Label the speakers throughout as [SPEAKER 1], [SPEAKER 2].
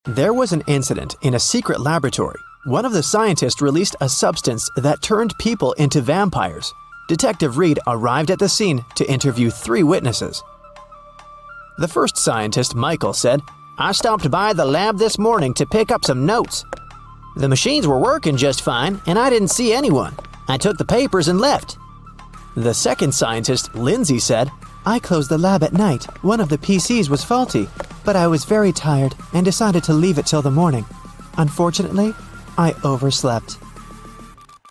[SPEAKER 1] There was an incident in a secret laboratory. One of the scientists released a substance that turned people into vampires. Detective Reed arrived at the scene to interview 3 witnesses. The first scientist, Michael, said, "I stopped by the lab this morning to pick up some notes. The machines were working just fine, and I didn't see anyone. I took the papers and left." The second scientist, Lindsay, said, "I closed the lab at night. One of the PCs was faulty, but I was very tired and decided to leave it till the morning. Unfortunately, I overslept."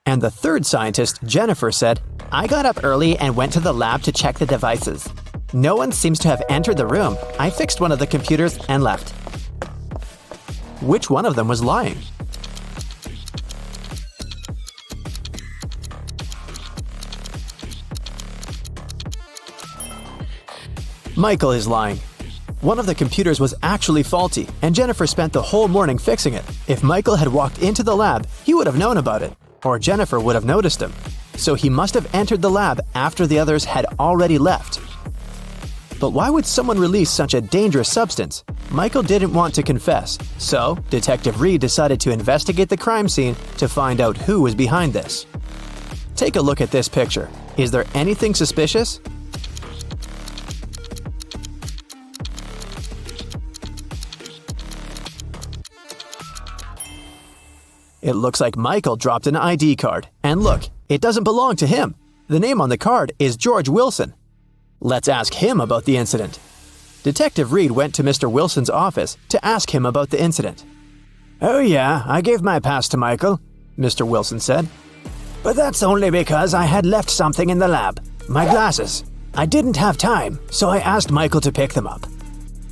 [SPEAKER 1] And the third scientist, Jennifer, said, "I got up early and went to the lab to check the devices. No one seems to have entered the room. I fixed one of the computers and left." Which one of them was lying? Michael is lying. One of the computers was actually faulty, and Jennifer spent the whole morning fixing it. If Michael had walked into the lab, he would have known about it, or Jennifer would have noticed him. So he must have entered the lab after the others had already left. But why would someone release such a dangerous substance? Michael didn't want to confess, so Detective Reed decided to investigate the crime scene to find out who was behind this. Take a look at this picture. Is there anything suspicious? It looks like Michael dropped an ID card. And look, it doesn't belong to him. The name on the card is George Wilson. Let's ask him about the incident. Detective Reed went to Mr. Wilson's office to ask him about the incident.
[SPEAKER 2] "Oh yeah, I gave my pass to Michael," Mr. Wilson said. "But that's only because I had left something in the lab. My glasses. I didn't have time, so I asked Michael to pick them up."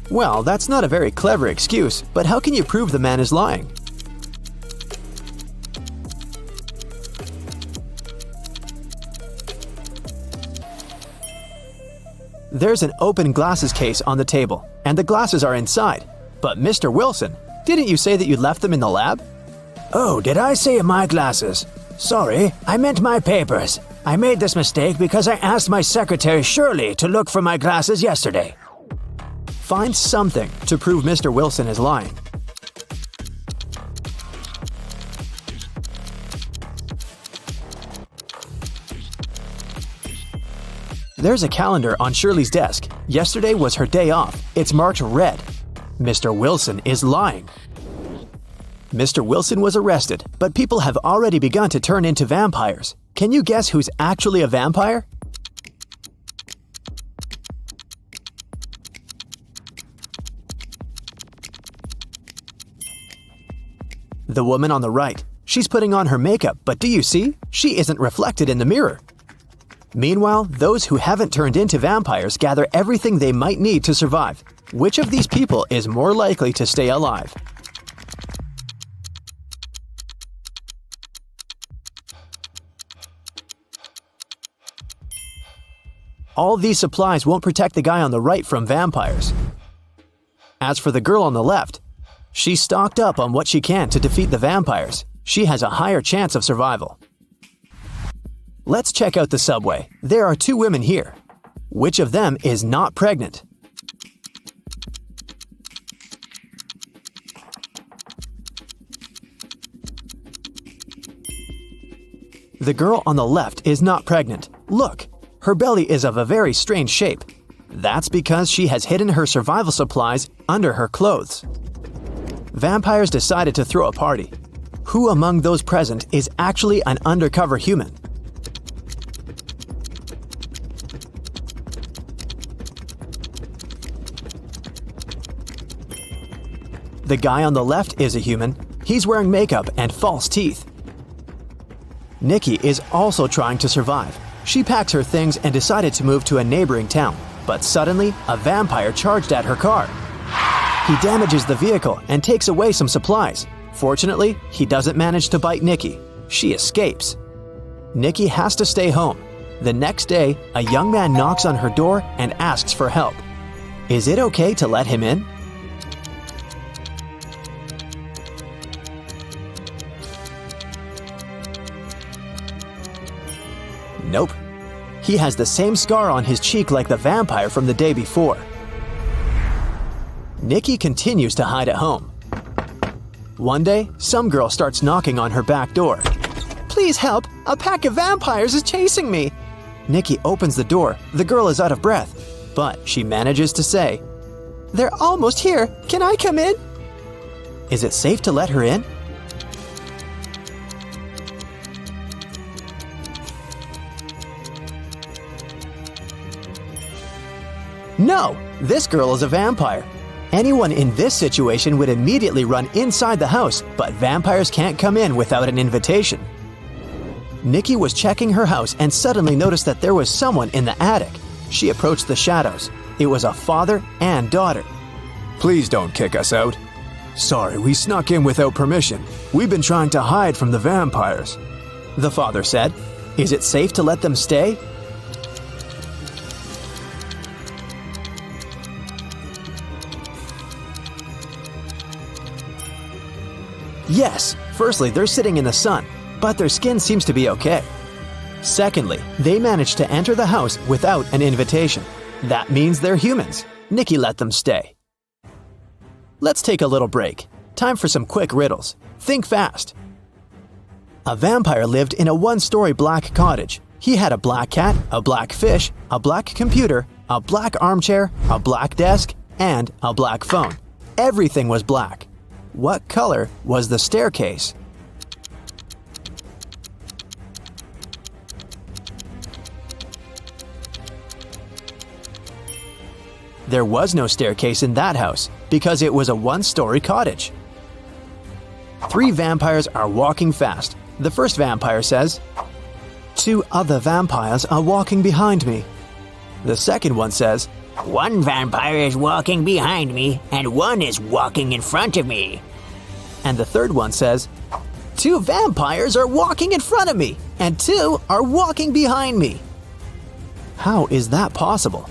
[SPEAKER 1] Well, that's not a very clever excuse, but how can you prove the man is lying? There's an open glasses case on the table, and the glasses are inside. But Mr. Wilson, didn't you say that you left them in the lab?
[SPEAKER 2] "Oh, did I say my glasses? Sorry, I meant my papers. I made this mistake because I asked my secretary Shirley to look for my glasses yesterday."
[SPEAKER 1] Find something to prove Mr. Wilson is lying. There's a calendar on Shirley's desk. Yesterday was her day off. It's marked red. Mr. Wilson is lying. Mr. Wilson was arrested, but people have already begun to turn into vampires. Can you guess who's actually a vampire? The woman on the right. She's putting on her makeup, but do you see? She isn't reflected in the mirror. Meanwhile, those who haven't turned into vampires gather everything they might need to survive. Which of these people is more likely to stay alive? All these supplies won't protect the guy on the right from vampires. As for the girl on the left, she's stocked up on what she can to defeat the vampires. She has a higher chance of survival. Let's check out the subway. There are 2 women here. Which of them is not pregnant? The girl on the left is not pregnant. Look, her belly is of a very strange shape. That's because she has hidden her survival supplies under her clothes. Vampires decided to throw a party. Who among those present is actually an undercover human? The guy on the left is a human. He's wearing makeup and false teeth. Nikki is also trying to survive. She packs her things and decided to move to a neighboring town. But suddenly, a vampire charged at her car. He damages the vehicle and takes away some supplies. Fortunately, he doesn't manage to bite Nikki. She escapes. Nikki has to stay home. The next day, a young man knocks on her door and asks for help. Is it okay to let him in? Nope. He has the same scar on his cheek like the vampire from the day before. Nikki continues to hide at home. One day, some girl starts knocking on her back door.
[SPEAKER 2] Please help! A pack of vampires is chasing me!
[SPEAKER 1] Nikki opens the door. The girl is out of breath, but she manages to say,
[SPEAKER 2] They're almost here! Can I come in?
[SPEAKER 1] Is it safe to let her in? No! This girl is a vampire. Anyone in this situation would immediately run inside the house, but vampires can't come in without an invitation. Nikki was checking her house and suddenly noticed that there was someone in the attic. She approached the shadows. It was a father and daughter.
[SPEAKER 3] Please don't kick us out. Sorry, we snuck in without permission. We've been trying to hide from the vampires.
[SPEAKER 1] The father said, Is it safe to let them stay? Yes, firstly, they're sitting in the sun, but their skin seems to be okay. Secondly, they managed to enter the house without an invitation. That means they're humans. Nikki let them stay. Let's take a little break. Time for some quick riddles. Think fast. A vampire lived in a one-story black cottage. He had a black cat, a black fish, a black computer, a black armchair, a black desk, and a black phone. Everything was black. What color was the staircase? There was no staircase in that house because it was a one-story cottage. 3 vampires are walking fast. The first vampire says, 2 other vampires are walking behind me. The second one says,
[SPEAKER 4] 1 vampire is walking behind me, and 1 is walking in front of me.
[SPEAKER 1] And the third one says, 2 vampires are walking in front of me, and 2 are walking behind me. How is that possible?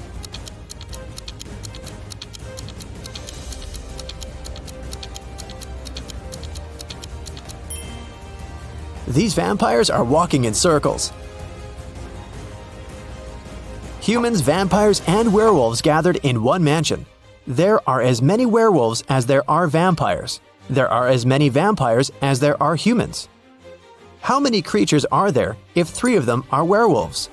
[SPEAKER 1] These vampires are walking in circles. Humans, vampires, and werewolves gathered in one mansion. There are as many werewolves as there are vampires. There are as many vampires as there are humans. How many creatures are there if 3 of them are werewolves?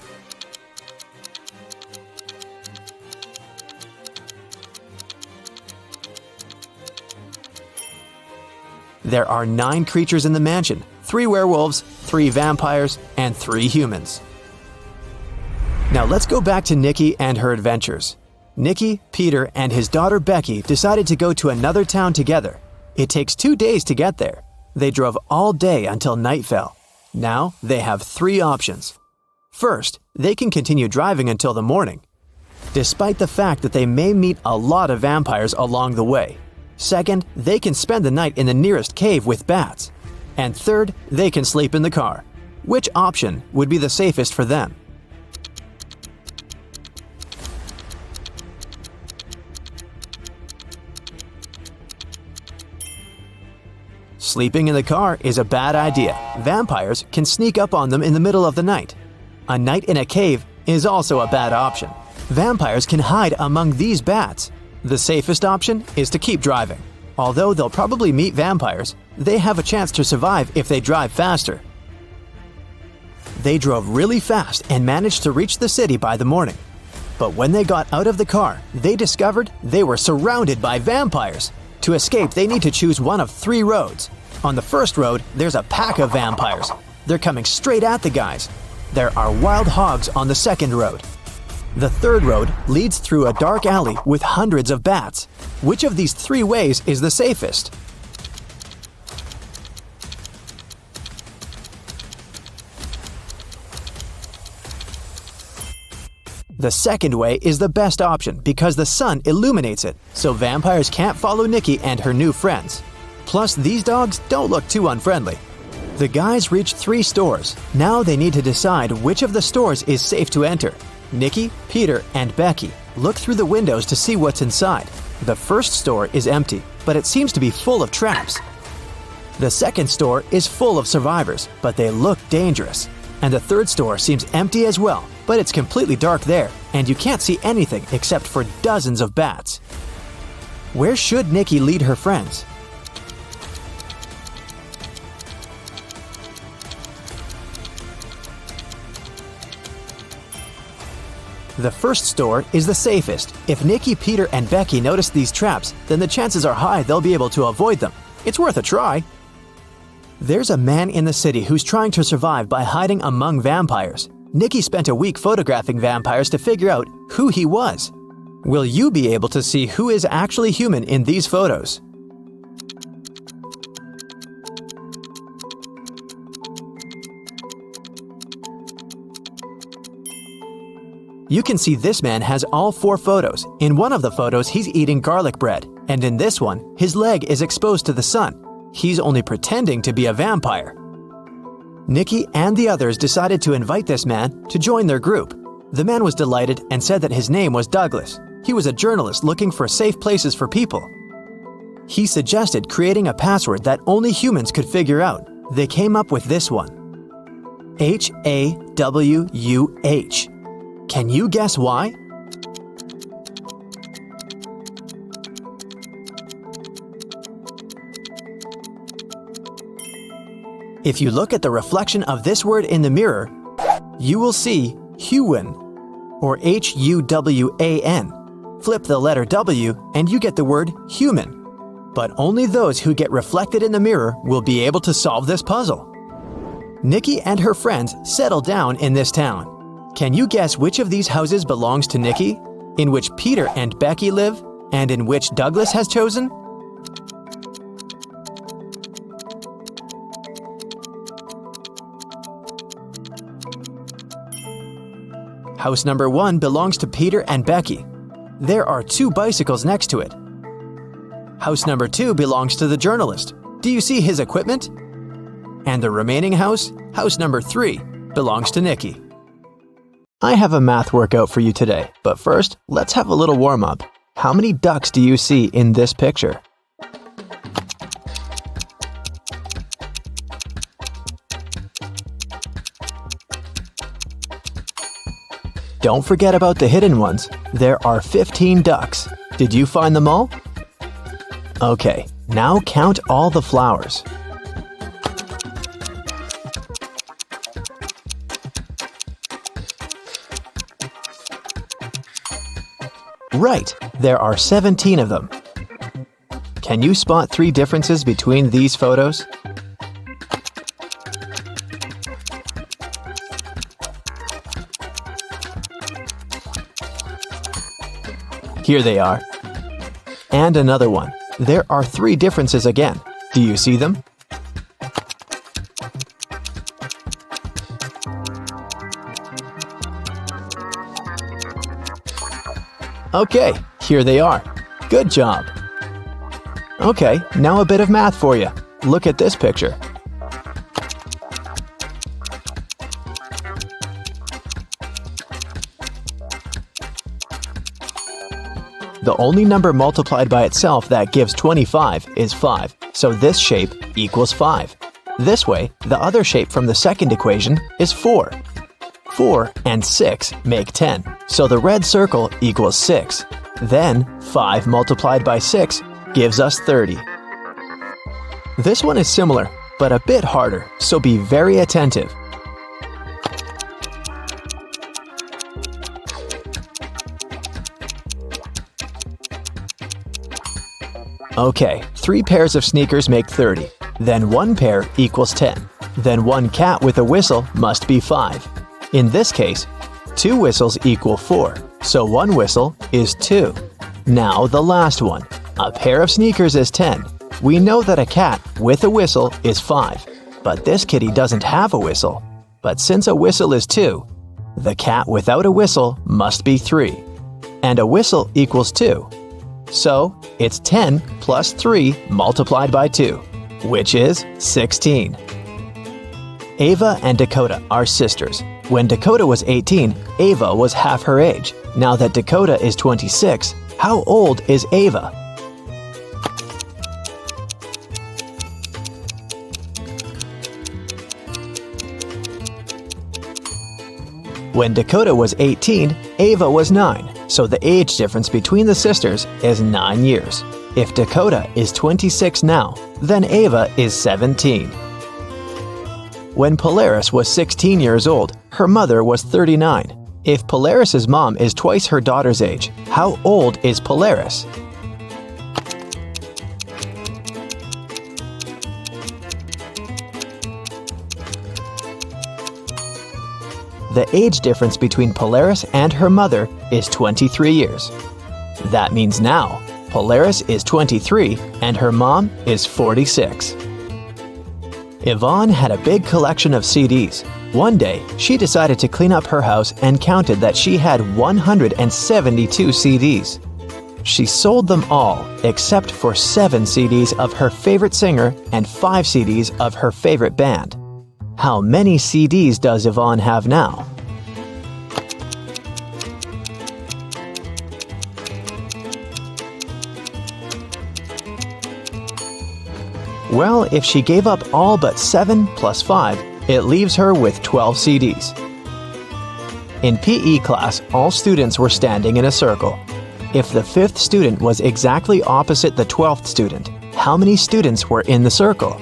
[SPEAKER 1] There are 9 creatures in the mansion, 3 werewolves, 3 vampires, and 3 humans. Now let's go back to Nikki and her adventures. Nikki, Peter, and his daughter Becky decided to go to another town together. It takes 2 days to get there. They drove all day until night fell. Now they have 3 options. First, they can continue driving until the morning, despite the fact that they may meet a lot of vampires along the way. Second, they can spend the night in the nearest cave with bats. And third, they can sleep in the car. Which option would be the safest for them? Sleeping in the car is a bad idea. Vampires can sneak up on them in the middle of the night. A night in a cave is also a bad option. Vampires can hide among these bats. The safest option is to keep driving. Although they'll probably meet vampires, they have a chance to survive if they drive faster. They drove really fast and managed to reach the city by the morning. But when they got out of the car, they discovered they were surrounded by vampires. To escape, they need to choose one of 3 roads. On the first road, there's a pack of vampires. They're coming straight at the guys. There are wild hogs on the second road. The third road leads through a dark alley with hundreds of bats. Which of these 3 ways is the safest? The second way is the best option because the sun illuminates it, so vampires can't follow Nikki and her new friends. Plus, these dogs don't look too unfriendly. The guys reach 3 stores. Now they need to decide which of the stores is safe to enter. Nikki, Peter, and Becky look through the windows to see what's inside. The first store is empty, but it seems to be full of traps. The second store is full of survivors, but they look dangerous. And the third store seems empty as well, but it's completely dark there, and you can't see anything except for dozens of bats. Where should Nikki lead her friends? The first store is the safest. If Nikki, Peter, and Becky notice these traps, then the chances are high they'll be able to avoid them. It's worth a try. There's a man in the city who's trying to survive by hiding among vampires. Nikki spent a week photographing vampires to figure out who he was. Will you be able to see who is actually human in these photos? You can see this man has all 4 photos. In one of the photos, he's eating garlic bread, and in this one, his leg is exposed to the sun. He's only pretending to be a vampire. Nikki and the others decided to invite this man to join their group. The man was delighted and said that his name was Douglas. He was a journalist looking for safe places for people. He suggested creating a password that only humans could figure out. They came up with this one: HAWUH. Can you guess why? If you look at the reflection of this word in the mirror, you will see Huwan, or Huwan. Flip the letter W and you get the word human. But only those who get reflected in the mirror will be able to solve this puzzle. Nikki and her friends settle down in this town. Can you guess which of these houses belongs to Nikki, in which Peter and Becky live, and in which Douglas has chosen? House number 1 belongs to Peter and Becky. There are 2 bicycles next to it. House number 2 belongs to the journalist. Do you see his equipment? And the remaining house, house number 3, belongs to Nikki. I have a math workout for you today, but first, let's have a little warm-up. How many ducks do you see in this picture? Don't forget about the hidden ones. There are 15 ducks. Did you find them all? Okay, now count all the flowers. Right, there are 17 of them. Can you spot 3 differences between these photos? Here they are. And another one. There are 3 differences again. Do you see them? Okay, here they are. Good job. Okay, now a bit of math for you. Look at this picture. The only number multiplied by itself that gives 25 is 5, so this shape equals 5. This way, the other shape from the second equation is 4. 4 and 6 make 10, so the red circle equals 6. Then, 5 multiplied by 6 gives us 30. This one is similar, but a bit harder, so be very attentive. Okay, 3 pairs of sneakers make 30. Then 1 pair equals 10. Then 1 cat with a whistle must be 5. In this case, 2 whistles equal 4, so 1 whistle is 2. Now the last one. A pair of sneakers is 10. We know that a cat with a whistle is 5, but this kitty doesn't have a whistle. But since a whistle is 2, the cat without a whistle must be 3. And a whistle equals 2. So, it's 10 plus 3 multiplied by 2, which is 16. Ava and Dakota are sisters. When Dakota was 18, Ava was half her age. Now that Dakota is 26, how old is Ava? When Dakota was 18, Ava was 9, so the age difference between the sisters is 9 years. If Dakota is 26 now, then Ava is 17. When Polaris was 16 years old, her mother was 39. If Polaris's mom is twice her daughter's age, how old is Polaris? The age difference between Polaris and her mother is 23 years. That means now, Polaris is 23 and her mom is 46. Yvonne had a big collection of CDs. One day, she decided to clean up her house and counted that she had 172 CDs. She sold them all except for 7 CDs of her favorite singer and 5 CDs of her favorite band. How many CDs does Yvonne have now? Well, if she gave up all but 7 plus 5, it leaves her with 12 CDs. In PE class, all students were standing in a circle. If the 5th student was exactly opposite the 12th student, how many students were in the circle?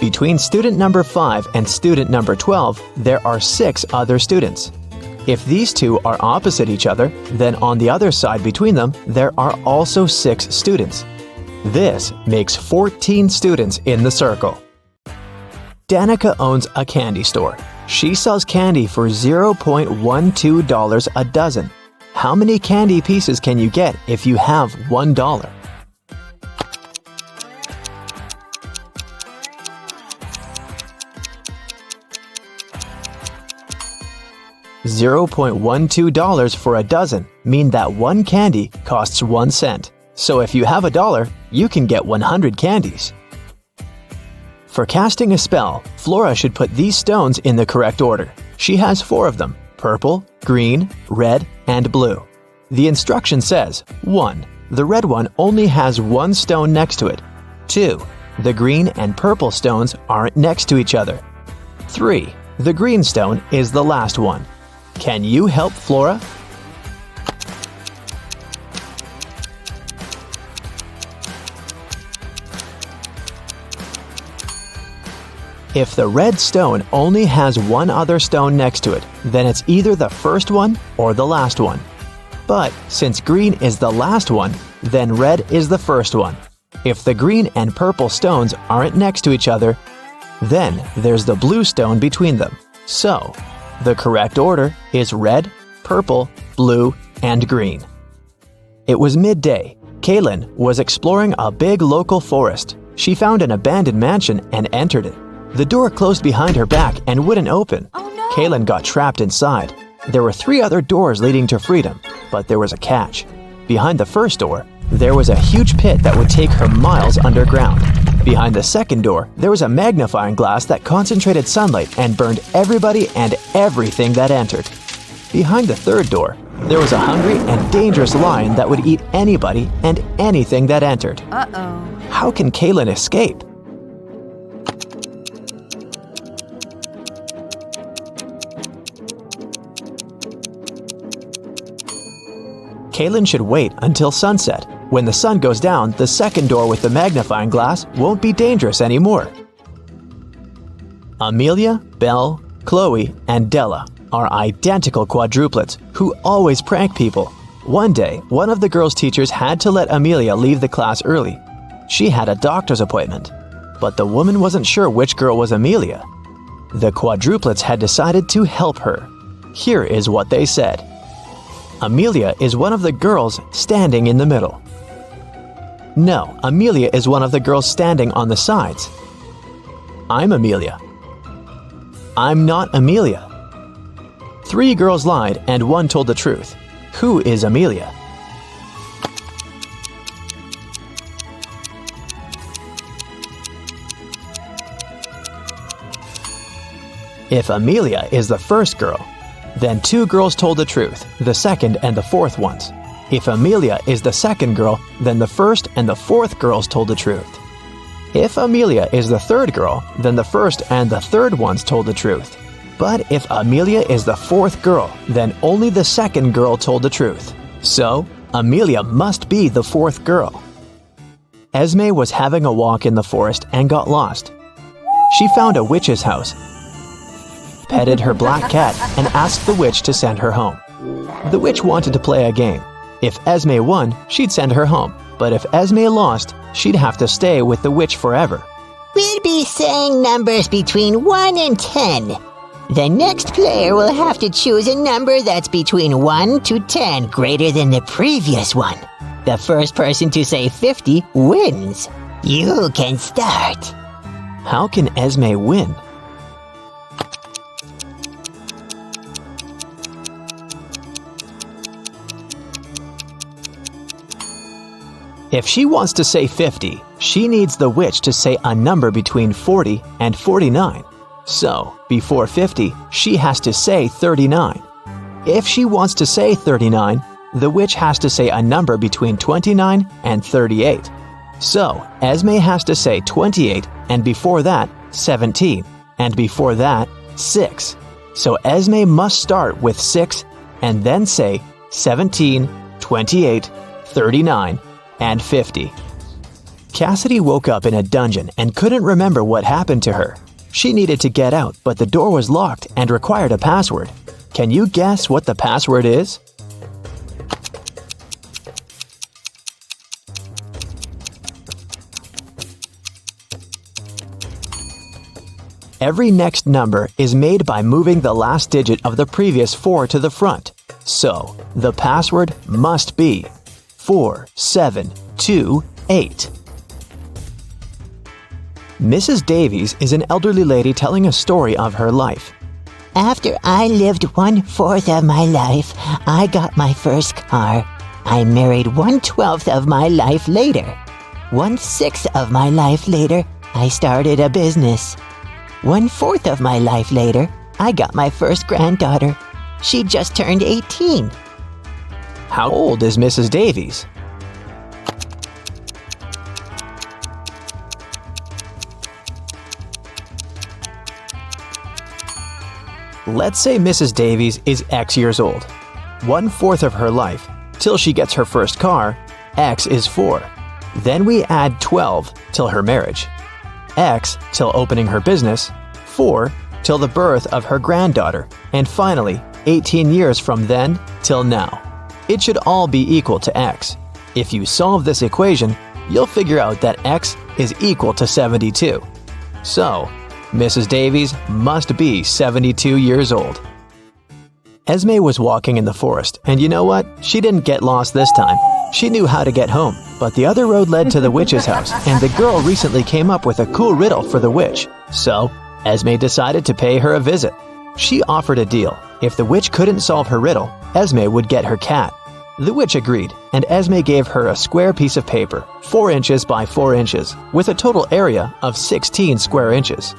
[SPEAKER 1] Between student number 5 and student number 12, there are 6 other students. If these two are opposite each other, then on the other side between them, there are also 6 students. This makes 14 students in the circle. Danica owns a candy store. She sells candy for $0.12 a dozen. How many candy pieces can you get if you have $1? $0.12 for a dozen mean that one candy costs 1 cent. So if you have $1, you can get 100 candies. For casting a spell, Flora should put these stones in the correct order. She has 4 of them: purple, green, red, and blue. The instruction says, 1. The red one only has 1 stone next to it. 2. The green and purple stones aren't next to each other. 3. The green stone is the last one. Can you help Flora? If the red stone only has 1 other stone next to it, then it's either the first one or the last one. But since green is the last one, then red is the first one. If the green and purple stones aren't next to each other, then there's the blue stone between them. So, the correct order is red, purple, blue, and green. It was midday. Kaylin was exploring a big local forest. She found an abandoned mansion and entered it. The door closed behind her back and wouldn't open.
[SPEAKER 5] Oh no!
[SPEAKER 1] Kaylin got trapped inside. There were 3 other doors leading to freedom, but there was a catch. Behind the first door, there was a huge pit that would take her miles underground. Behind the second door, there was a magnifying glass that concentrated sunlight and burned everybody and everything that entered. Behind the third door, there was a hungry and dangerous lion that would eat anybody and anything that entered.
[SPEAKER 5] Uh-oh.
[SPEAKER 1] How can Kaylin escape? Kaylin should wait until sunset. When the sun goes down, the second door with the magnifying glass won't be dangerous anymore. Amelia, Belle, Chloe, and Della are identical quadruplets who always prank people. One day, one of the girls' teachers had to let Amelia leave the class early. She had a doctor's appointment, but the woman wasn't sure which girl was Amelia. The quadruplets had decided to help her. Here is what they said. Amelia is one of the girls standing in the middle. No, Amelia is one of the girls standing on the sides. I'm Amelia. I'm not Amelia. 3 girls lied and 1 told the truth. Who is Amelia? If Amelia is the first girl, then 2 girls told the truth, the second and the fourth ones. If Amelia is the second girl, then the first and the fourth girls told the truth. If Amelia is the third girl, then the first and the third ones told the truth. But if Amelia is the fourth girl, then only the second girl told the truth. So, Amelia must be the fourth girl. Esme was having a walk in the forest and got lost. She found a witch's house, petted her black cat, and asked the witch to send her home. The witch wanted to play a game. If Esme won, she'd send her home. But if Esme lost, she'd have to stay with the witch forever.
[SPEAKER 4] We'll be saying numbers between 1 and 10. The next player will have to choose a number that's between 1 to 10 greater than the previous one. The first person to say 50 wins. You can start.
[SPEAKER 1] How can Esme win? If she wants to say 50, she needs the witch to say a number between 40 and 49. So, before 50, she has to say 39. If she wants to say 39, the witch has to say a number between 29 and 38. So, Esme has to say 28, and before that, 17, and before that, 6. So Esme must start with 6 and then say 17, 28, 39, and 50. Cassidy woke up in a dungeon and couldn't remember what happened to her. She needed to get out, but the door was locked and required a password. Can you guess what the password is? Every next number is made by moving the last digit of the previous 4 to the front. So, the password must be 4728. Mrs. Davies is an elderly lady telling a story of her life.
[SPEAKER 4] After I lived 1/4 of my life, I got my first car. I married 1/12 of my life later. 1/6 of my life later, I started a business. 1/4 of my life later, I got my first granddaughter. She just turned 18.
[SPEAKER 1] How old is Mrs. Davies? Let's say Mrs. Davies is X years old. 1/4 of her life, till she gets her first car, X is 4. Then we add 12 till her marriage. X till opening her business, 4 till the birth of her granddaughter, and finally 18 years from then till now. It should all be equal to X. If you solve this equation, you'll figure out that X is equal to 72. So, Mrs. Davies must be 72 years old. Esme was walking in the forest, and you know what? She didn't get lost this time. She knew how to get home, but the other road led to the witch's house, and the girl recently came up with a cool riddle for the witch. So, Esme decided to pay her a visit. She offered a deal. If the witch couldn't solve her riddle, Esme would get her cat. The witch agreed, and Esme gave her a square piece of paper, 4 inches by 4 inches, with a total area of 16 square inches.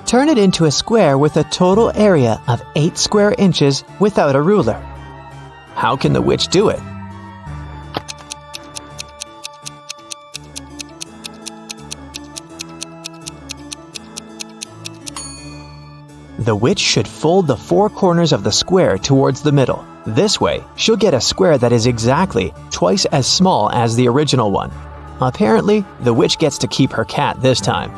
[SPEAKER 1] Turn it into a square with a total area of 8 square inches without a ruler. How can the witch do it? The witch should fold the 4 corners of the square towards the middle. This way, she'll get a square that is exactly twice as small as the original one. Apparently, the witch gets to keep her cat this time.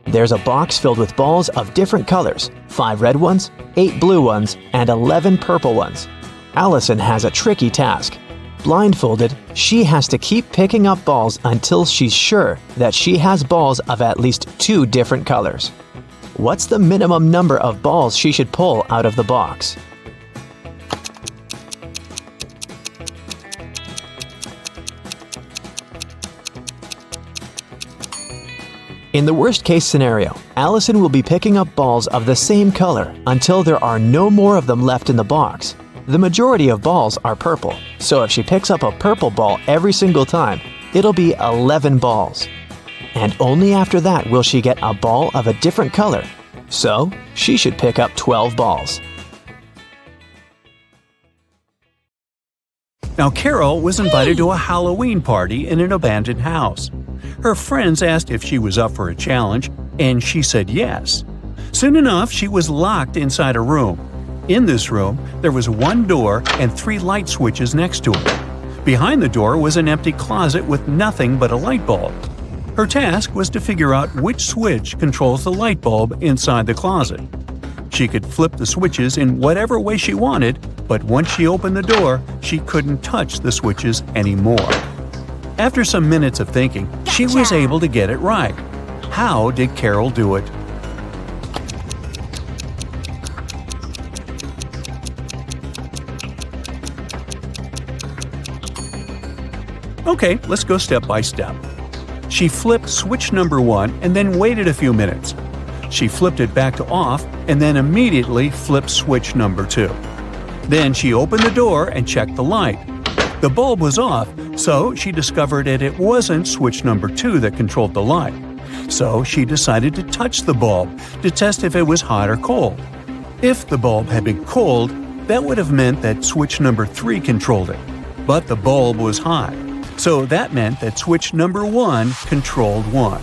[SPEAKER 1] There's a box filled with balls of different colors, 5 red ones, 8 blue ones, and 11 purple ones. Allison has a tricky task. Blindfolded, she has to keep picking up balls until she's sure that she has balls of at least 2 different colors. What's the minimum number of balls she should pull out of the box? In the worst-case scenario, Allison will be picking up balls of the same color until there are no more of them left in the box. The majority of balls are purple, so if she picks up a purple ball every single time, it'll be 11 balls. And only after that will she get a ball of a different color. So, she should pick up 12 balls.
[SPEAKER 5] Now, Carol was invited to a Halloween party in an abandoned house. Her friends asked if she was up for a challenge, and she said yes. Soon enough, she was locked inside a room. In this room, there was 1 door and 3 light switches next to it. Behind the door was an empty closet with nothing but a light bulb. Her task was to figure out which switch controls the light bulb inside the closet. She could flip the switches in whatever way she wanted, but once she opened the door, she couldn't touch the switches anymore. After some minutes of thinking, she was able to get it right. How did Carol do it? Okay, let's go step by step. She flipped switch number 1 and then waited a few minutes. She flipped it back to off and then immediately flipped switch number 2. Then she opened the door and checked the light. The bulb was off, so she discovered that it wasn't switch number 2 that controlled the light. So she decided to touch the bulb to test if it was hot or cold. If the bulb had been cold, that would have meant that switch number 3 controlled it. But the bulb was hot, so that meant that switch number 1 controlled 1.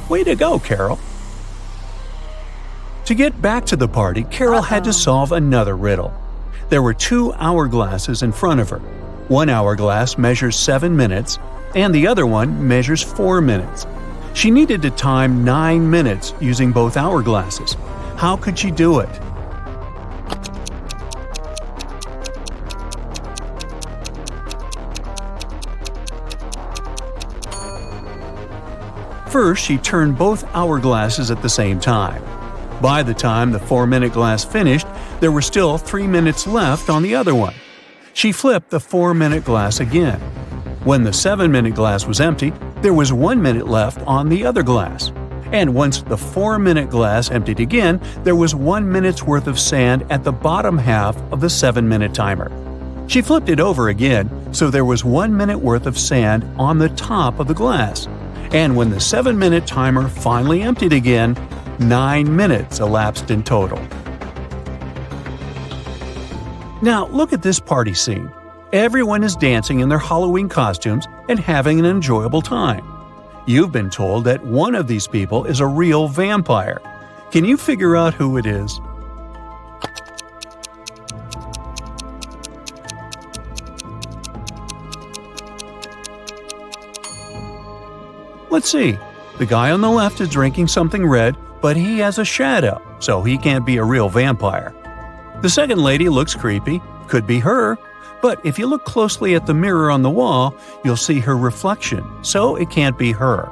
[SPEAKER 5] Way to go, Carol! To get back to the party, Carol had to solve another riddle. There were 2 hourglasses in front of her. One hourglass measures 7 minutes, and the other one measures 4 minutes. She needed to time 9 minutes using both hourglasses. How could she do it? First, she turned both hourglasses at the same time. By the time the 4-minute glass finished, there were still 3 minutes left on the other one. She flipped the 4-minute glass again. When the 7-minute glass was empty, there was 1 minute left on the other glass. And once the 4-minute glass emptied again, there was 1 minute's worth of sand at the bottom half of the 7-minute timer. She flipped it over again, so there was 1 minute worth of sand on the top of the glass. And when the 7-minute timer finally emptied again, 9 minutes elapsed in total. Now look at this party scene. Everyone is dancing in their Halloween costumes and having an enjoyable time. You've been told that one of these people is a real vampire. Can you figure out who it is? Let's see. The guy on the left is drinking something red, but he has a shadow, so he can't be a real vampire. The second lady looks creepy, could be her, but if you look closely at the mirror on the wall, you'll see her reflection, so it can't be her.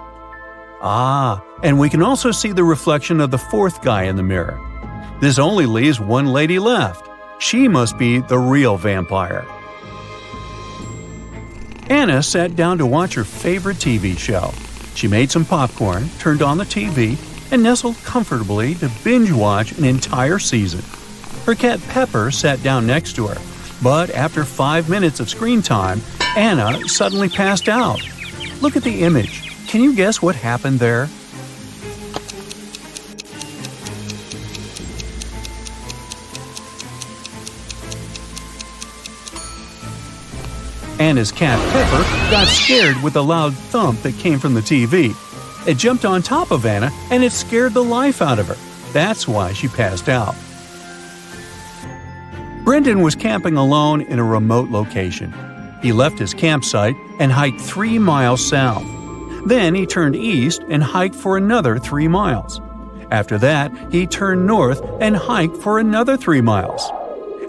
[SPEAKER 5] And we can also see the reflection of the fourth guy in the mirror. This only leaves one lady left. She must be the real vampire. Anna sat down to watch her favorite TV show. She made some popcorn, turned on the TV, and nestled comfortably to binge-watch an entire season. Her cat Pepper sat down next to her, but after 5 minutes of screen time, Anna suddenly passed out. Look at the image. Can you guess what happened there? Anna's cat Pepper got scared with the loud thump that came from the TV. It jumped on top of Anna and it scared the life out of her. That's why she passed out. Brendan was camping alone in a remote location. He left his campsite and hiked 3 miles south. Then he turned east and hiked for another 3 miles. After that, he turned north and hiked for another 3 miles.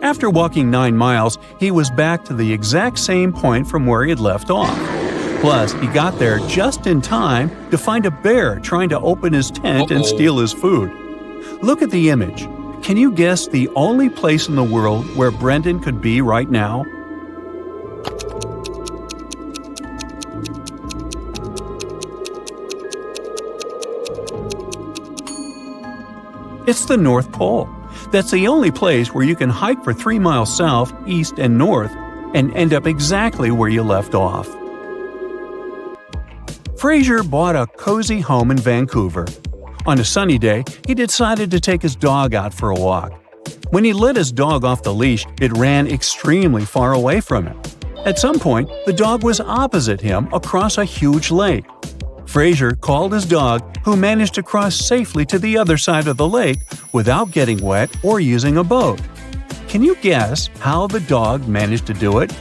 [SPEAKER 5] After walking 9 miles, he was back to the exact same point from where he had left off. Plus, he got there just in time to find a bear trying to open his tent and steal his food. Look at the image. Can you guess the only place in the world where Brendan could be right now? It's the North Pole. That's the only place where you can hike for 3 miles south, east, and north and end up exactly where you left off. Fraser bought a cozy home in Vancouver. On a sunny day, he decided to take his dog out for a walk. When he let his dog off the leash, it ran extremely far away from him. At some point, the dog was opposite him across a huge lake. Fraser called his dog, who managed to cross safely to the other side of the lake without getting wet or using a boat. Can you guess how the dog managed to do it?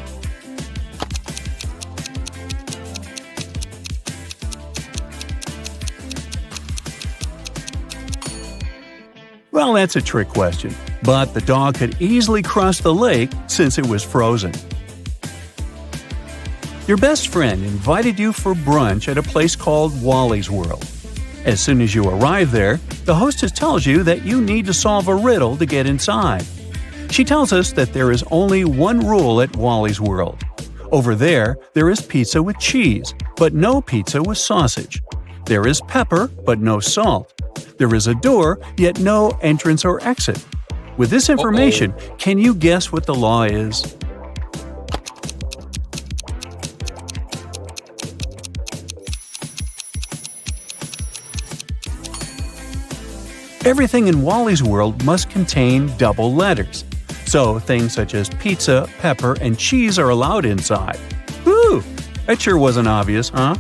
[SPEAKER 5] Well, that's a trick question, but the dog could easily cross the lake since it was frozen. Your best friend invited you for brunch at a place called Wally's World. As soon as you arrive there, the hostess tells you that you need to solve a riddle to get inside. She tells us that there is only one rule at Wally's World. Over there is pizza with cheese, but no pizza with sausage. There is pepper, but no salt. There is a door, yet no entrance or exit. With this information, can you guess what the law is? Everything in Wally's World must contain double letters. So things such as pizza, pepper, and cheese are allowed inside. Whew! That sure wasn't obvious, huh?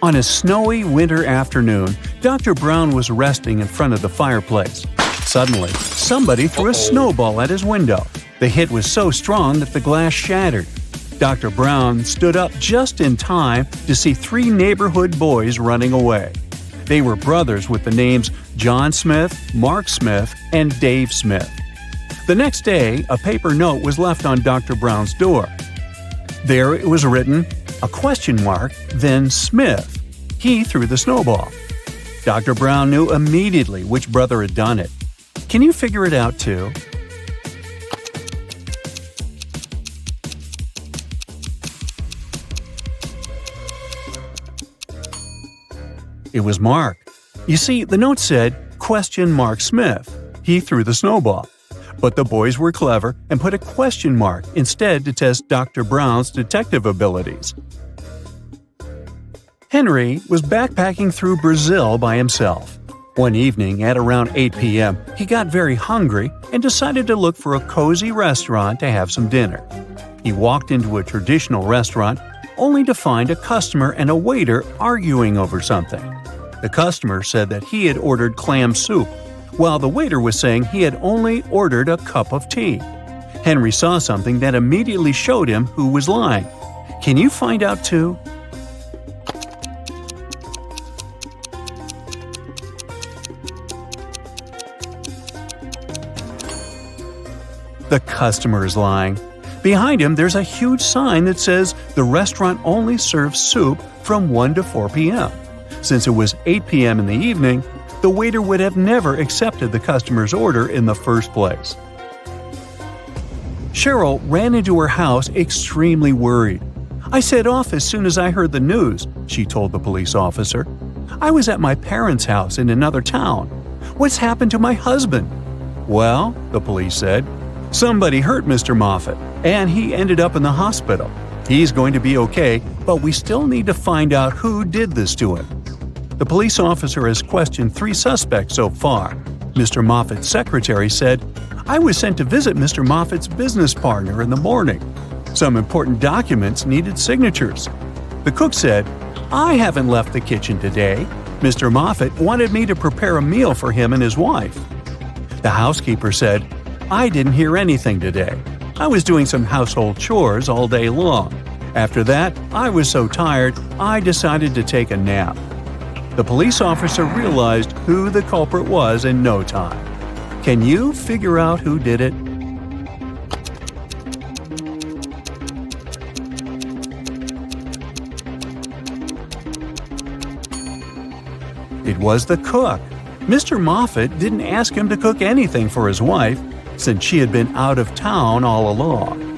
[SPEAKER 5] On a snowy winter afternoon, Dr. Brown was resting in front of the fireplace. Suddenly, somebody threw a snowball at his window. The hit was so strong that the glass shattered. Dr. Brown stood up just in time to see 3 neighborhood boys running away. They were brothers with the names John Smith, Mark Smith, and Dave Smith. The next day, a paper note was left on Dr. Brown's door. There it was written, a question mark, then Smith. He threw the snowball. Dr. Brown knew immediately which brother had done it. Can you figure it out too? It was Mark. You see, the note said, question mark Smith. He threw the snowball. But the boys were clever and put a question mark instead to test Dr. Brown's detective abilities. Henry was backpacking through Brazil by himself. One evening at around 8 p.m., he got very hungry and decided to look for a cozy restaurant to have some dinner. He walked into a traditional restaurant only to find a customer and a waiter arguing over something. The customer said that he had ordered clam soup, while the waiter was saying he had only ordered a cup of tea. Henry saw something that immediately showed him who was lying. Can you find out too? The customer is lying. Behind him, there's a huge sign that says the restaurant only serves soup from 1 to 4 p.m. Since it was 8 p.m. in the evening, the waiter would have never accepted the customer's order in the first place. Cheryl ran into her house extremely worried. "I set off as soon as I heard the news," she told the police officer. "I was at my parents' house in another town. What's happened to my husband?" "Well," the police said, "somebody hurt Mr. Moffat, and he ended up in the hospital. He's going to be okay, but we still need to find out who did this to him." The police officer has questioned 3 suspects so far. Mr. Moffat's secretary said, "I was sent to visit Mr. Moffat's business partner in the morning. Some important documents needed signatures." The cook said, "I haven't left the kitchen today. Mr. Moffat wanted me to prepare a meal for him and his wife." The housekeeper said, "I didn't hear anything today. I was doing some household chores all day long. After that, I was so tired, I decided to take a nap." The police officer realized who the culprit was in no time. Can you figure out who did it? It was the cook. Mr. Moffat didn't ask him to cook anything for his wife, since she had been out of town all along.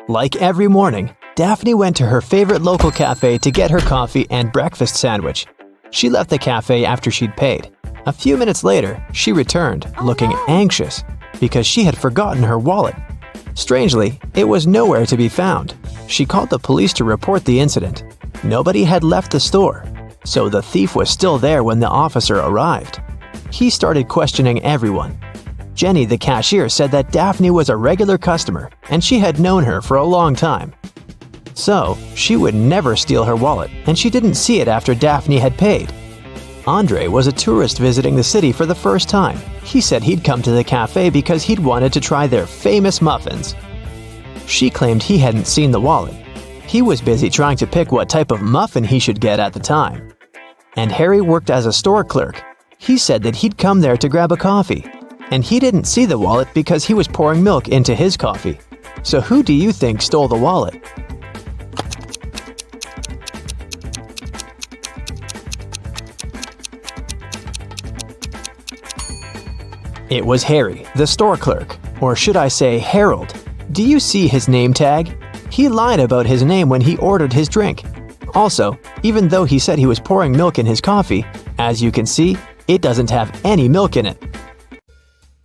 [SPEAKER 1] Like every morning, Daphne went to her favorite local cafe to get her coffee and breakfast sandwich. She left the cafe after she'd paid. A few minutes later, she returned, looking anxious, because she had forgotten her wallet. Strangely, it was nowhere to be found. She called the police to report the incident. Nobody had left the store, so the thief was still there when the officer arrived. He started questioning everyone. Jenny, the cashier, said that Daphne was a regular customer and she had known her for a long time. So, she would never steal her wallet, and she didn't see it after Daphne had paid. Andre was a tourist visiting the city for the first time. He said he'd come to the cafe because he'd wanted to try their famous muffins. She claimed he hadn't seen the wallet. He was busy trying to pick what type of muffin he should get at the time. And Harry worked as a store clerk. He said that he'd come there to grab a coffee. And he didn't see the wallet because he was pouring milk into his coffee. So who do you think stole the wallet? It was Harry, the store clerk, or should I say Harold. Do you see his name tag? He lied about his name when he ordered his drink. Also, even though he said he was pouring milk in his coffee, as you can see, it doesn't have any milk in it.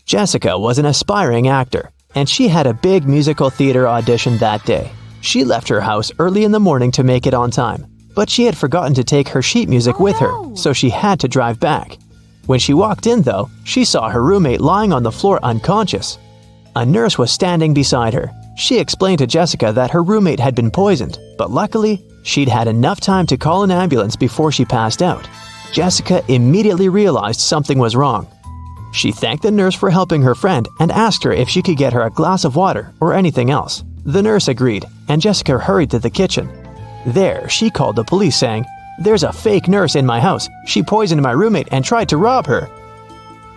[SPEAKER 1] Jessica was an aspiring actor, and she had a big musical theater audition that day. She left her house early in the morning to make it on time, but she had forgotten to take her sheet music with her, so she had to drive back. When she walked in, though, she saw her roommate lying on the floor unconscious. A nurse was standing beside her. She explained to Jessica that her roommate had been poisoned, but luckily, she'd had enough time to call an ambulance before she passed out. Jessica immediately realized something was wrong. She thanked the nurse for helping her friend and asked her if she could get her a glass of water or anything else. The nurse agreed, and Jessica hurried to the kitchen. There, she called the police saying, "There's a fake nurse in my house. She poisoned my roommate and tried to rob her."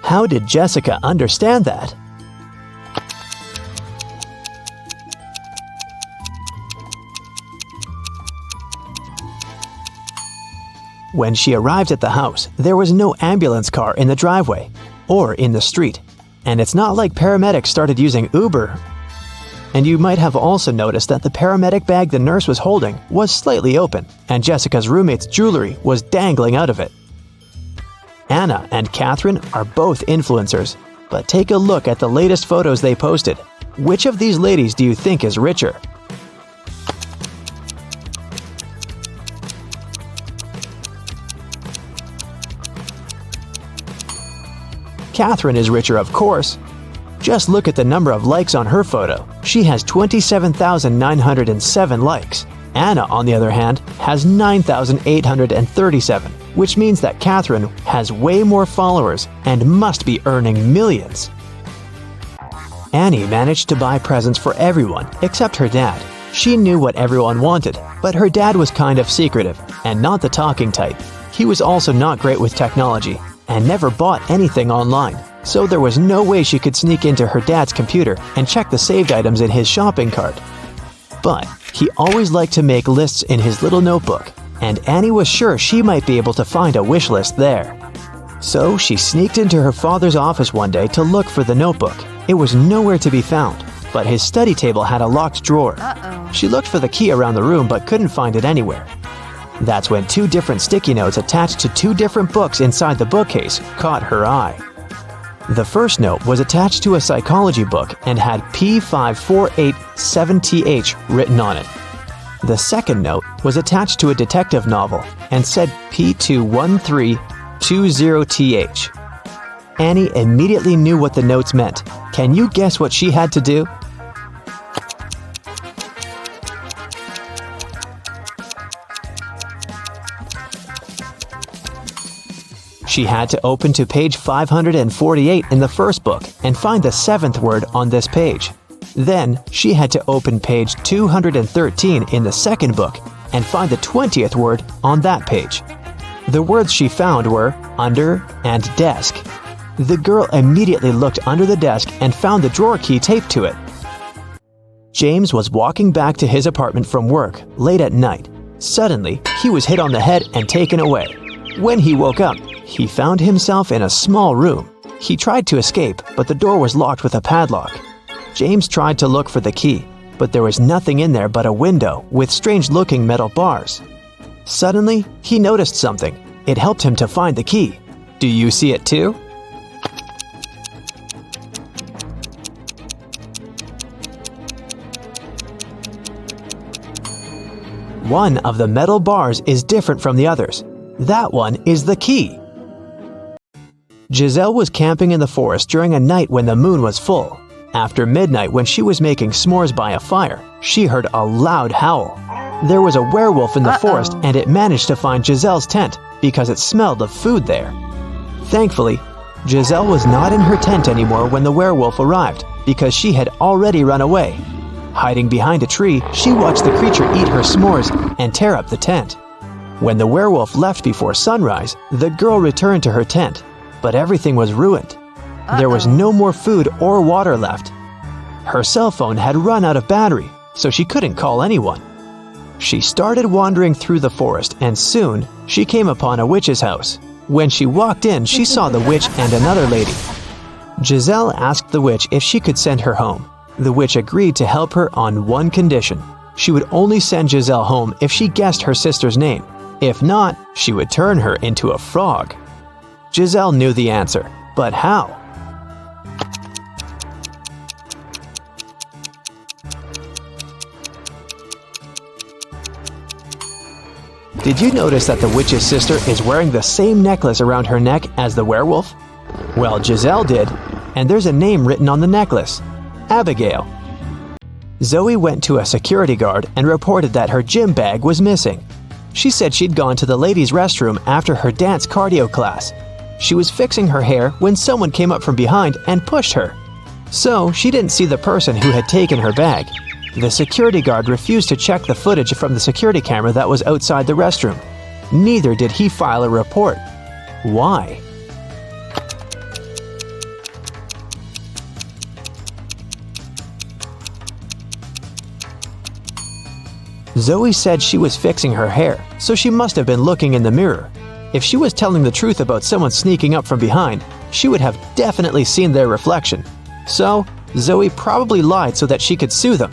[SPEAKER 1] How did Jessica understand that? When she arrived at the house, there was no ambulance car in the driveway or in the street. And it's not like paramedics started using Uber. And you might have also noticed that the paramedic bag the nurse was holding was slightly open, and Jessica's roommate's jewelry was dangling out of it. Anna and Catherine are both influencers, but take a look at the latest photos they posted. Which of these ladies do you think is richer? Catherine is richer, of course. Just look at the number of likes on her photo. She has 27,907 likes. Anna, on the other hand, has 9,837, which means that Catherine has way more followers and must be earning millions. Annie managed to buy presents for everyone except her dad. She knew what everyone wanted, but her dad was kind of secretive and not the talking type. He was also not great with technology and never bought anything online, so there was no way she could sneak into her dad's computer and check the saved items in his shopping cart. But he always liked to make lists in his little notebook, and Annie was sure she might be able to find a wish list there. So she sneaked into her father's office one day to look for the notebook. It was nowhere to be found, but his study table had a locked drawer. She looked for the key around the room but couldn't find it anywhere. That's when 2 different sticky notes attached to 2 different books inside the bookcase caught her eye. The first note was attached to a psychology book and had P5487TH written on it. The second note was attached to a detective novel and said P21320TH. Annie immediately knew what the notes meant. Can you guess what she had to do? She had to open to page 548 in the first book and find the 7th word on this page. Then, she had to open page 213 in the second book and find the 20th word on that page. The words she found were under and desk. The girl immediately looked under the desk and found the drawer key taped to it. James was walking back to his apartment from work late at night. Suddenly, he was hit on the head and taken away. When he woke up, he found himself in a small room. He tried to escape, but the door was locked with a padlock. James tried to look for the key, but there was nothing in there but a window with strange-looking metal bars. Suddenly, he noticed something. It helped him to find the key. Do you see it too? One of the metal bars is different from the others. That one is the key. Giselle was camping in the forest during a night when the moon was full. After midnight, when she was making s'mores by a fire, she heard a loud howl. There was a werewolf in the forest, and it managed to find Giselle's tent because it smelled of food there. Thankfully, Giselle was not in her tent anymore when the werewolf arrived because she had already run away. Hiding behind a tree, she watched the creature eat her s'mores and tear up the tent. When the werewolf left before sunrise, the girl returned to her tent, but everything was ruined. There was no more food or water left. Her cell phone had run out of battery, so she couldn't call anyone. She started wandering through the forest, and soon she came upon a witch's house. When she walked in, she saw the witch and another lady. Giselle asked the witch if she could send her home. The witch agreed to help her on one condition. She would only send Giselle home if she guessed her sister's name. If not, she would turn her into a frog. Giselle knew the answer, but how? Did you notice that the witch's sister is wearing the same necklace around her neck as the werewolf? Well, Giselle did, and there's a name written on the necklace: Abigail. Zoe went to a security guard and reported that her gym bag was missing. She said she'd gone to the ladies' restroom after her dance cardio class. She was fixing her hair when someone came up from behind and pushed her. So she didn't see the person who had taken her bag. The security guard refused to check the footage from the security camera that was outside the restroom. Neither did he file a report. Why? Zoe said she was fixing her hair, so she must have been looking in the mirror. If she was telling the truth about someone sneaking up from behind, she would have definitely seen their reflection. So, Zoe probably lied so that she could sue them.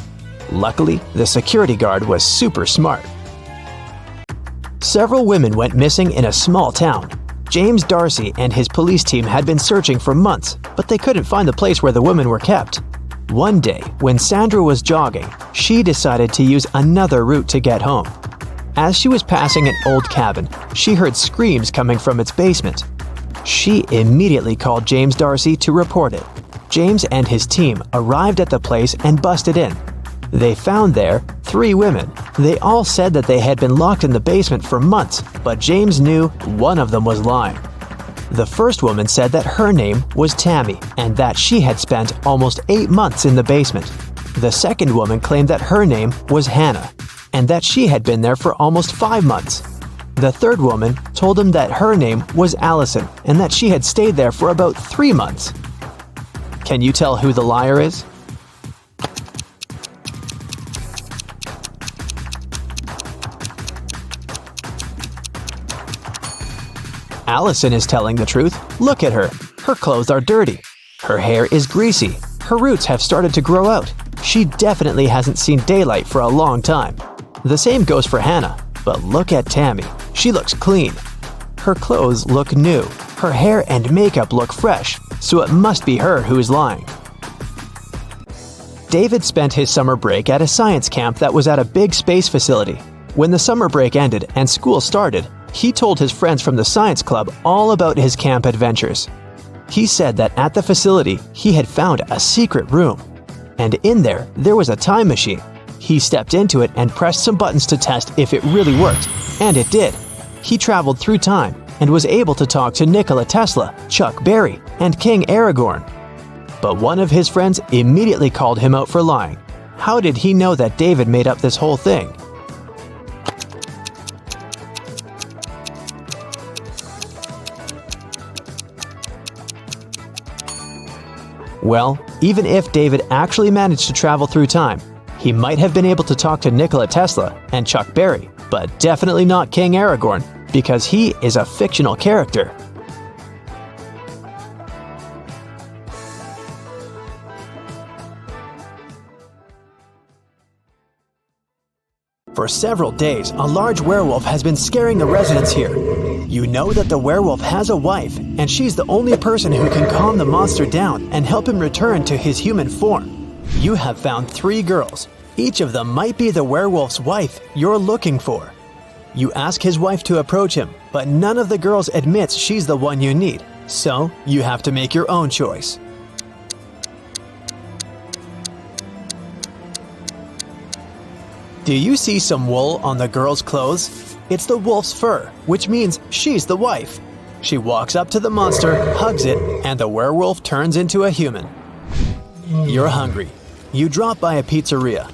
[SPEAKER 1] Luckily, the security guard was super smart. Several women went missing in a small town. James Darcy and his police team had been searching for months, but they couldn't find the place where the women were kept. One day, when Sandra was jogging, she decided to use another route to get home. As she was passing an old cabin, she heard screams coming from its basement. She immediately called James Darcy to report it. James and his team arrived at the place and busted in. They found there 3 women. They all said that they had been locked in the basement for months, but James knew one of them was lying. The first woman said that her name was Tammy and that she had spent almost 8 months in the basement. The second woman claimed that her name was Hannah and that she had been there for almost 5 months. The third woman told him that her name was Allison and that she had stayed there for about 3 months. Can you tell who the liar is? Allison is telling the truth. Look at her. Her clothes are dirty. Her hair is greasy. Her roots have started to grow out. She definitely hasn't seen daylight for a long time. The same goes for Hannah. But look at Tammy. She looks clean. Her clothes look new. Her hair and makeup look fresh, so it must be her who is lying. David spent his summer break at a science camp that was at a big space facility. When the summer break ended and school started, he told his friends from the science club all about his camp adventures. He said that at the facility, he had found a secret room. And in there was a time machine. He stepped into it and pressed some buttons to test if it really worked, and it did. He traveled through time and was able to talk to Nikola Tesla, Chuck Berry, and King Aragorn. But one of his friends immediately called him out for lying. How did he know that David made up this whole thing? Well, even if David actually managed to travel through time, he might have been able to talk to Nikola Tesla and Chuck Berry, but definitely not King Aragorn, because he is a fictional character. For several days, a large werewolf has been scaring the residents here. You know that the werewolf has a wife, and she's the only person who can calm the monster down and help him return to his human form. You have found 3 girls. Each of them might be the werewolf's wife you're looking for. You ask his wife to approach him, but none of the girls admits she's the one you need, so you have to make your own choice. Do you see some wool on the girl's clothes? It's the wolf's fur, which means she's the wife. She walks up to the monster, hugs it, and the werewolf turns into a human. You're hungry. You drop by a pizzeria.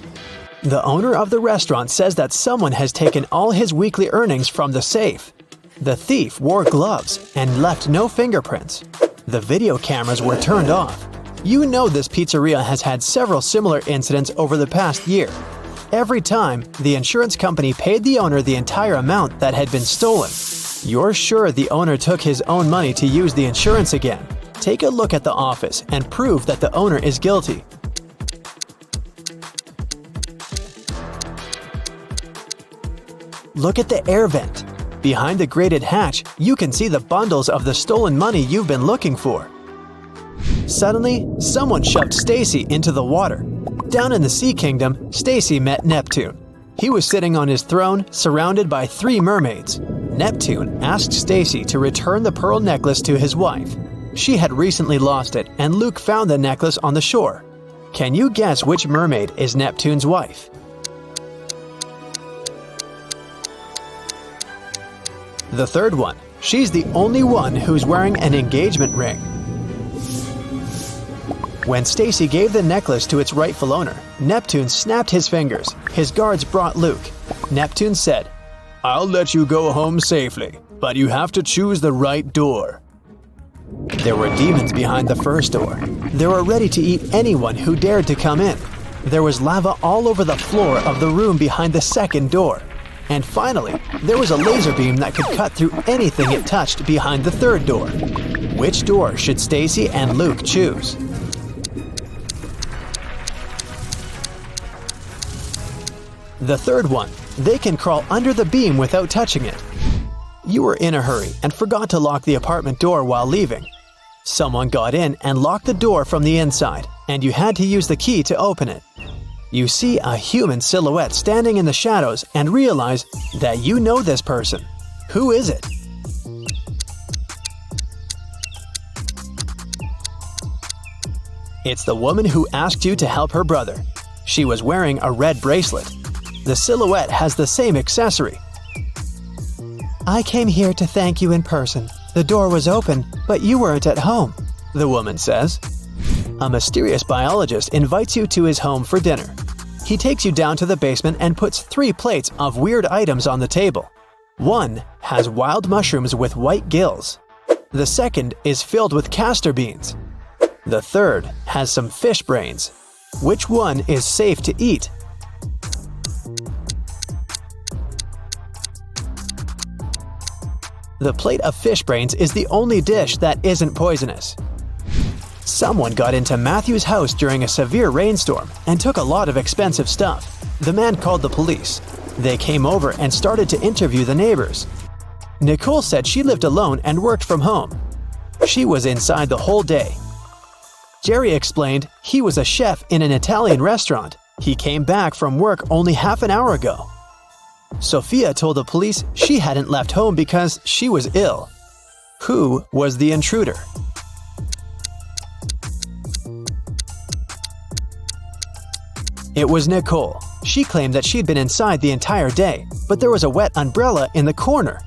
[SPEAKER 1] The owner of the restaurant says that someone has taken all his weekly earnings from the safe. The thief wore gloves and left no fingerprints. The video cameras were turned off. You know this pizzeria has had several similar incidents over the past year. Every time, the insurance company paid the owner the entire amount that had been stolen. You're sure the owner took his own money to use the insurance again. Take a look at the office and prove that the owner is guilty. Look at the air vent. Behind the grated hatch, you can see the bundles of the stolen money you've been looking for. Suddenly, someone shoved Stacy into the water. Down in the Sea Kingdom, Stacy met Neptune. He was sitting on his throne, surrounded by 3 mermaids. Neptune asked Stacy to return the pearl necklace to his wife. She had recently lost it, and Luke found the necklace on the shore. Can you guess which mermaid is Neptune's wife? The third one. She's the only one who's wearing an engagement ring. When Stacy gave the necklace to its rightful owner, Neptune snapped his fingers. His guards brought Luke. Neptune said, "I'll let you go home safely, but you have to choose the right door." There were demons behind the first door. They were ready to eat anyone who dared to come in. There was lava all over the floor of the room behind the second door. And finally, there was a laser beam that could cut through anything it touched behind the third door. Which door should Stacy and Luke choose? The third one. They can crawl under the beam without touching it. You were in a hurry and forgot to lock the apartment door while leaving. Someone got in and locked the door from the inside, and you had to use the key to open it. You see a human silhouette standing in the shadows and realize that you know this person. Who is it? It's the woman who asked you to help her brother. She was wearing a red bracelet. The silhouette has the same accessory. "I came here to thank you in person. The door was open, but you weren't at home," the woman says. A mysterious biologist invites you to his home for dinner. He takes you down to the basement and puts 3 plates of weird items on the table. One has wild mushrooms with white gills. The second is filled with castor beans. The third has some fish brains. Which one is safe to eat? The plate of fish brains is the only dish that isn't poisonous. Someone got into Matthew's house during a severe rainstorm and took a lot of expensive stuff. The man called the police. They came over and started to interview the neighbors. Nicole said she lived alone and worked from home. She was inside the whole day. Jerry explained he was a chef in an Italian restaurant. He came back from work only half an hour ago. Sophia told the police she hadn't left home because she was ill. Who was the intruder? It was Nicole. She claimed that she'd been inside the entire day, but there was a wet umbrella in the corner.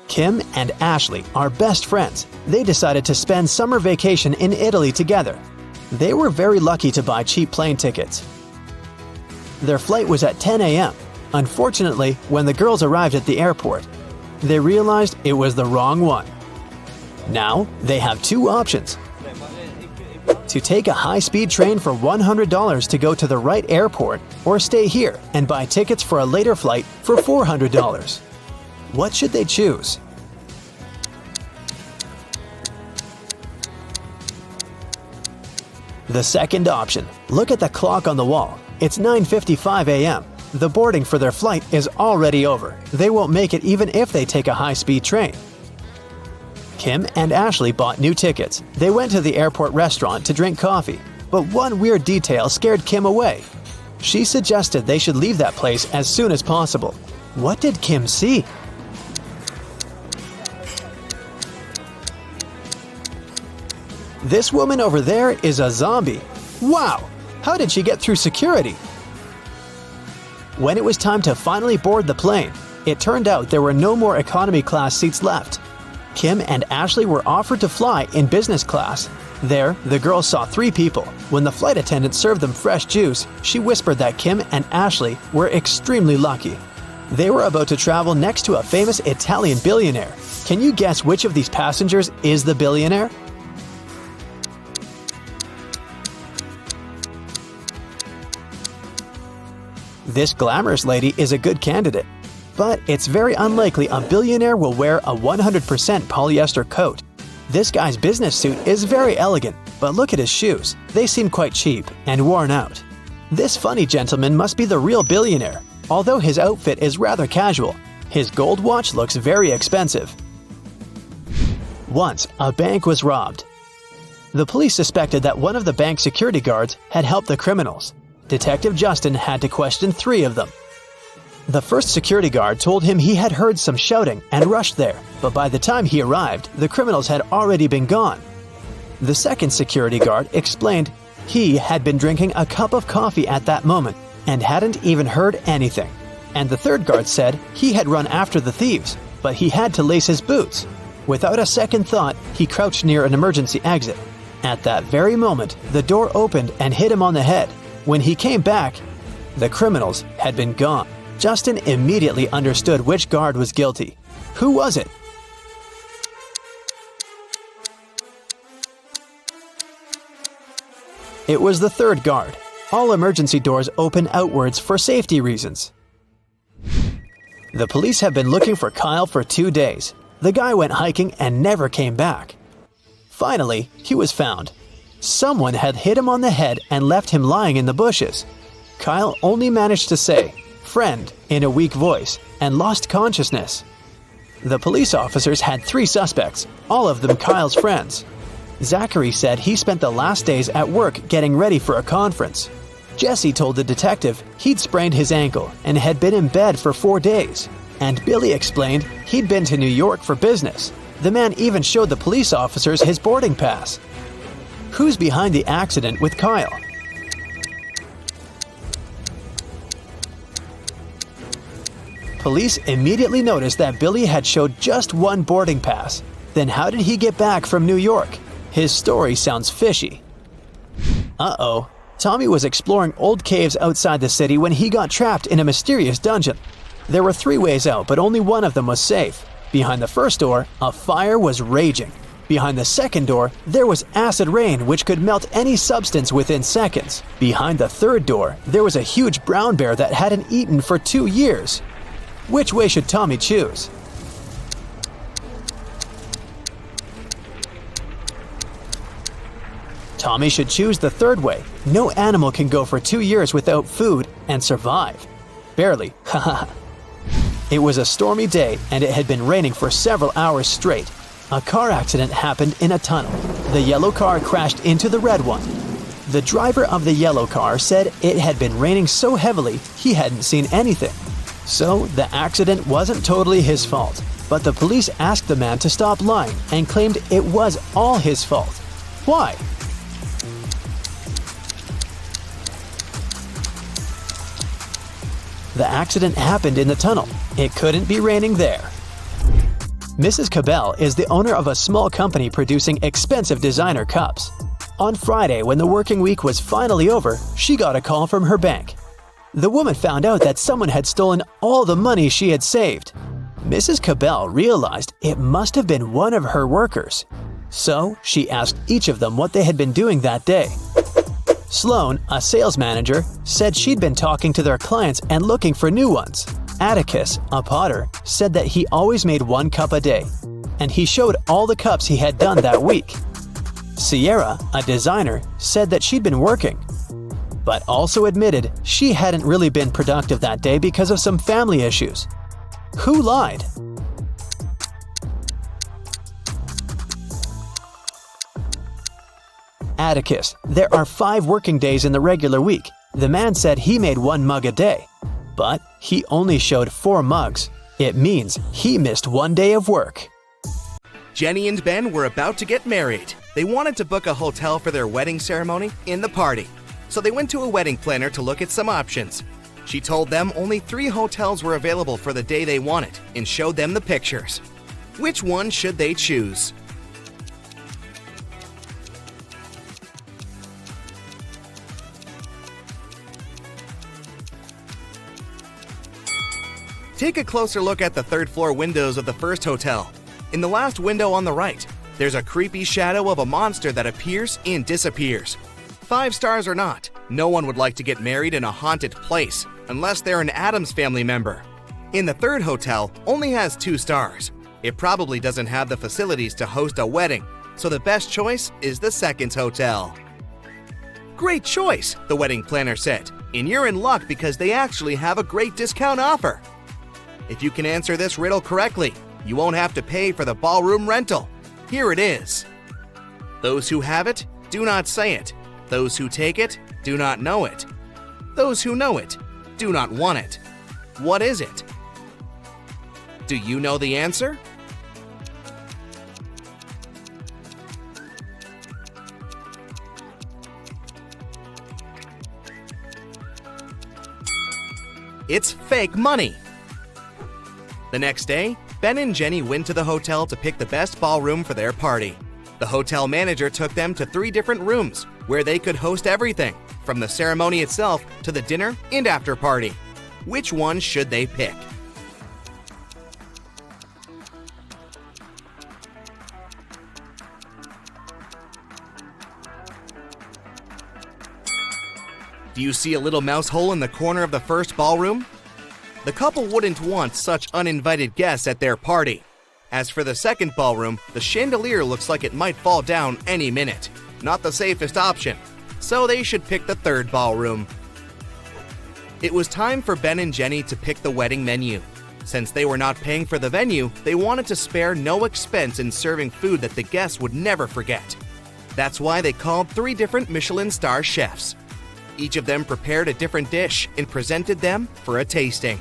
[SPEAKER 1] Kim and Ashley are best friends. They decided to spend summer vacation in Italy together. They were very lucky to buy cheap plane tickets. Their flight was at 10 a.m. Unfortunately, when the girls arrived at the airport, they realized it was the wrong one. Now, they have 2 options. To take a high-speed train for $100 to go to the right airport, or stay here and buy tickets for a later flight for $400. What should they choose? The second option. Look at the clock on the wall. It's 9:55 a.m. The boarding for their flight is already over. They won't make it even if they take a high-speed train. Kim and Ashley bought new tickets. They went to the airport restaurant to drink coffee. But one weird detail scared Kim away. She suggested they should leave that place as soon as possible. What did Kim see? This woman over there is a zombie. Wow! How did she get through security? When it was time to finally board the plane, it turned out there were no more economy class seats left. Kim and Ashley were offered to fly in business class. There, the girl saw 3 people. When the flight attendant served them fresh juice, she whispered that Kim and Ashley were extremely lucky. They were about to travel next to a famous Italian billionaire. Can you guess which of these passengers is the billionaire? This glamorous lady is a good candidate, but it's very unlikely a billionaire will wear a 100% polyester coat. This guy's business suit is very elegant, but look at his shoes. They seem quite cheap and worn out. This funny gentleman must be the real billionaire. Although his outfit is rather casual, his gold watch looks very expensive. Once, a bank was robbed. The police suspected that one of the bank security guards had helped the criminals. Detective Justin had to question 3 of them. The first security guard told him he had heard some shouting and rushed there, but by the time he arrived, the criminals had already been gone. The second security guard explained he had been drinking a cup of coffee at that moment and hadn't even heard anything. And the third guard said he had run after the thieves, but he had to lace his boots. Without a second thought, he crouched near an emergency exit. At that very moment, the door opened and hit him on the head. When he came back, the criminals had been gone. Justin immediately understood which guard was guilty. Who was it? It was the third guard. All emergency doors open outwards for safety reasons. The police have been looking for Kyle for 2 days. The guy went hiking and never came back. Finally, he was found. Someone had hit him on the head and left him lying in the bushes. Kyle only managed to say, "Friend," in a weak voice, and lost consciousness. The police officers had 3 suspects, all of them Kyle's friends. Zachary said he spent the last days at work getting ready for a conference. Jesse told the detective he'd sprained his ankle and had been in bed for 4 days. And Billy explained he'd been to New York for business. The man even showed the police officers his boarding pass. Who's behind the accident with Kyle? Police immediately noticed that Billy had showed just 1 boarding pass. Then how did he get back from New York? His story sounds fishy. Uh-oh. Tommy was exploring old caves outside the city when he got trapped in a mysterious dungeon. There were 3 ways out, but only one of them was safe. Behind the first door, a fire was raging. Behind the second door, there was acid rain which could melt any substance within seconds. Behind the third door, there was a huge brown bear that hadn't eaten for 2 years. Which way should Tommy choose? Tommy should choose the third way. No animal can go for 2 years without food and survive. Barely, haha. It was a stormy day and it had been raining for several hours straight. A car accident happened in a tunnel. The yellow car crashed into the red one. The driver of the yellow car said it had been raining so heavily he hadn't seen anything. So the accident wasn't totally his fault, but the police asked the man to stop lying and claimed it was all his fault. Why? The accident happened in the tunnel. It couldn't be raining there. Mrs. Cabell is the owner of a small company producing expensive designer cups. On Friday, when the working week was finally over, she got a call from her bank. The woman found out that someone had stolen all the money she had saved. Mrs. Cabell realized it must have been one of her workers. So she asked each of them what they had been doing that day. Sloan, a sales manager, said she'd been talking to their clients and looking for new ones. Atticus, a potter, said that he always made 1 cup a day, and he showed all the cups he had done that week. Sierra, a designer, said that she'd been working, but also admitted she hadn't really been productive that day because of some family issues. Who lied? Atticus, there are 5 working days in the regular week. The man said he made 1 mug a day, but he only showed 4 mugs. It means he missed 1 day of work.
[SPEAKER 6] Jenny and Ben were about to get married. They wanted to book a hotel for their wedding ceremony in the party, so they went to a wedding planner to look at some options. She told them only 3 hotels were available for the day they wanted and showed them the pictures. Which one should they choose? Take a closer look at the third-floor windows of the first hotel. In the last window on the right, there's a creepy shadow of a monster that appears and disappears. 5 stars or not, no one would like to get married in a haunted place unless they're an Addams Family member. In the third hotel, only has 2 stars. It probably doesn't have the facilities to host a wedding, so the best choice is the second hotel. Great choice, the wedding planner said, and you're in luck because they actually have a great discount offer. If you can answer this riddle correctly, you won't have to pay for the ballroom rental. Here it is. Those who have it, do not say it. Those who take it, do not know it. Those who know it, do not want it. What is it? Do you know the answer? It's fake money. The next day, Ben and Jenny went to the hotel to pick the best ballroom for their party. The hotel manager took them to 3 different rooms where they could host everything, from the ceremony itself to the dinner and after party. Which one should they pick? Do you see a little mouse hole in the corner of the first ballroom? The couple wouldn't want such uninvited guests at their party. As for the second ballroom, the chandelier looks like it might fall down any minute. Not the safest option, so they should pick the third ballroom. It was time for Ben and Jenny to pick the wedding menu. Since they were not paying for the venue, they wanted to spare no expense in serving food that the guests would never forget. That's why they called 3 different Michelin star chefs. Each of them prepared a different dish and presented them for a tasting.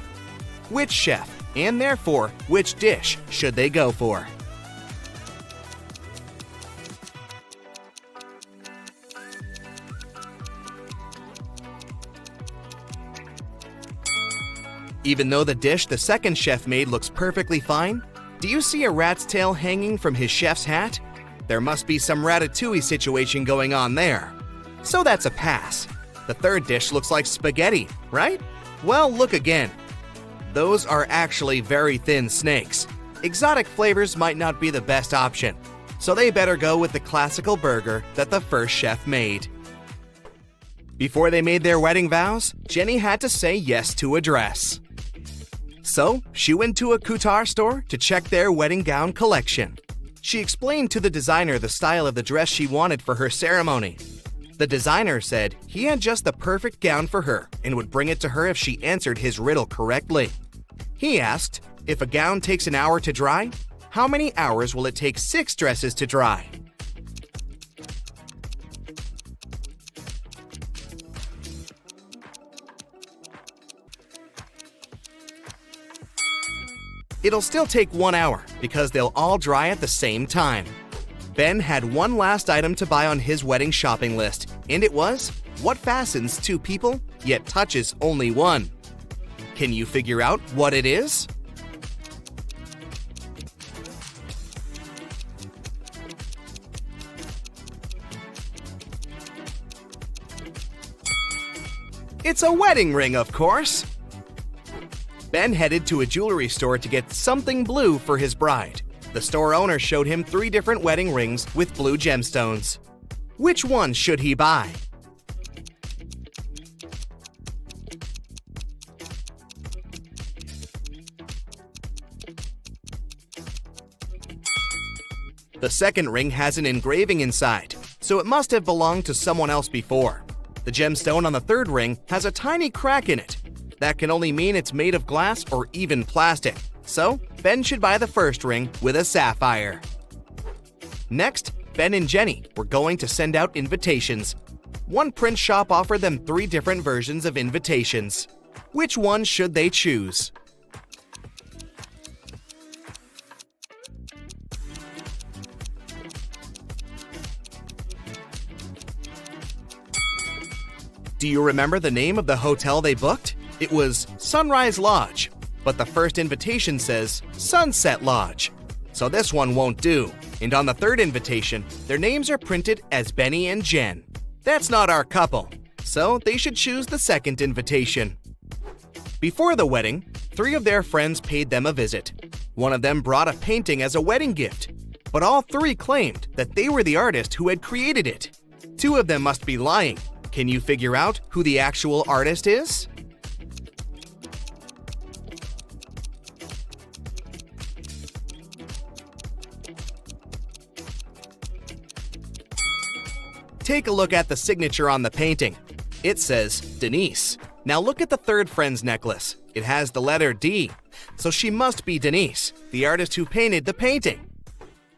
[SPEAKER 6] Which chef, and therefore which dish, should they go for? Even though the dish the second chef made looks perfectly fine, do you see a rat's tail hanging from his chef's hat? There must be some ratatouille situation going on there. So that's a pass. The third dish looks like spaghetti, right? Well, look again. Those are actually very thin snakes. Exotic flavors might not be the best option, so they better go with the classical burger that the first chef made. Before they made their wedding vows, Jenny had to say yes to a dress. So, she went to a couture store to check their wedding gown collection. She explained to the designer the style of the dress she wanted for her ceremony. The designer said he had just the perfect gown for her and would bring it to her if she answered his riddle correctly. He asked, if a gown takes an hour to dry, how many hours will it take 6 dresses to dry? It'll still take 1 hour because they'll all dry at the same time. Ben had one last item to buy on his wedding shopping list, and it was what fastens 2 people yet touches only 1. Can you figure out what it is? It's a wedding ring, of course. Ben headed to a jewelry store to get something blue for his bride. The store owner showed him 3 different wedding rings with blue gemstones. Which one should he buy? The second ring has an engraving inside, so it must have belonged to someone else before. The gemstone on the third ring has a tiny crack in it. That can only mean it's made of glass or even plastic. So, Ben should buy the first ring with a sapphire. Next, Ben and Jenny were going to send out invitations. One print shop offered them 3 different versions of invitations. Which one should they choose? Do you remember the name of the hotel they booked? It was Sunrise Lodge. But the first invitation says Sunset Lodge. So this one won't do. And on the third invitation, their names are printed as Benny and Jen. That's not our couple, so they should choose the second invitation. Before the wedding, 3 of their friends paid them a visit. One of them brought a painting as a wedding gift, but all 3 claimed that they were the artist who had created it. 2 of them must be lying. Can you figure out who the actual artist is? Take a look at the signature on the painting. It says Denise. Now look at the 3rd friend's necklace. It has the letter D, so she must be Denise, the artist who painted the painting.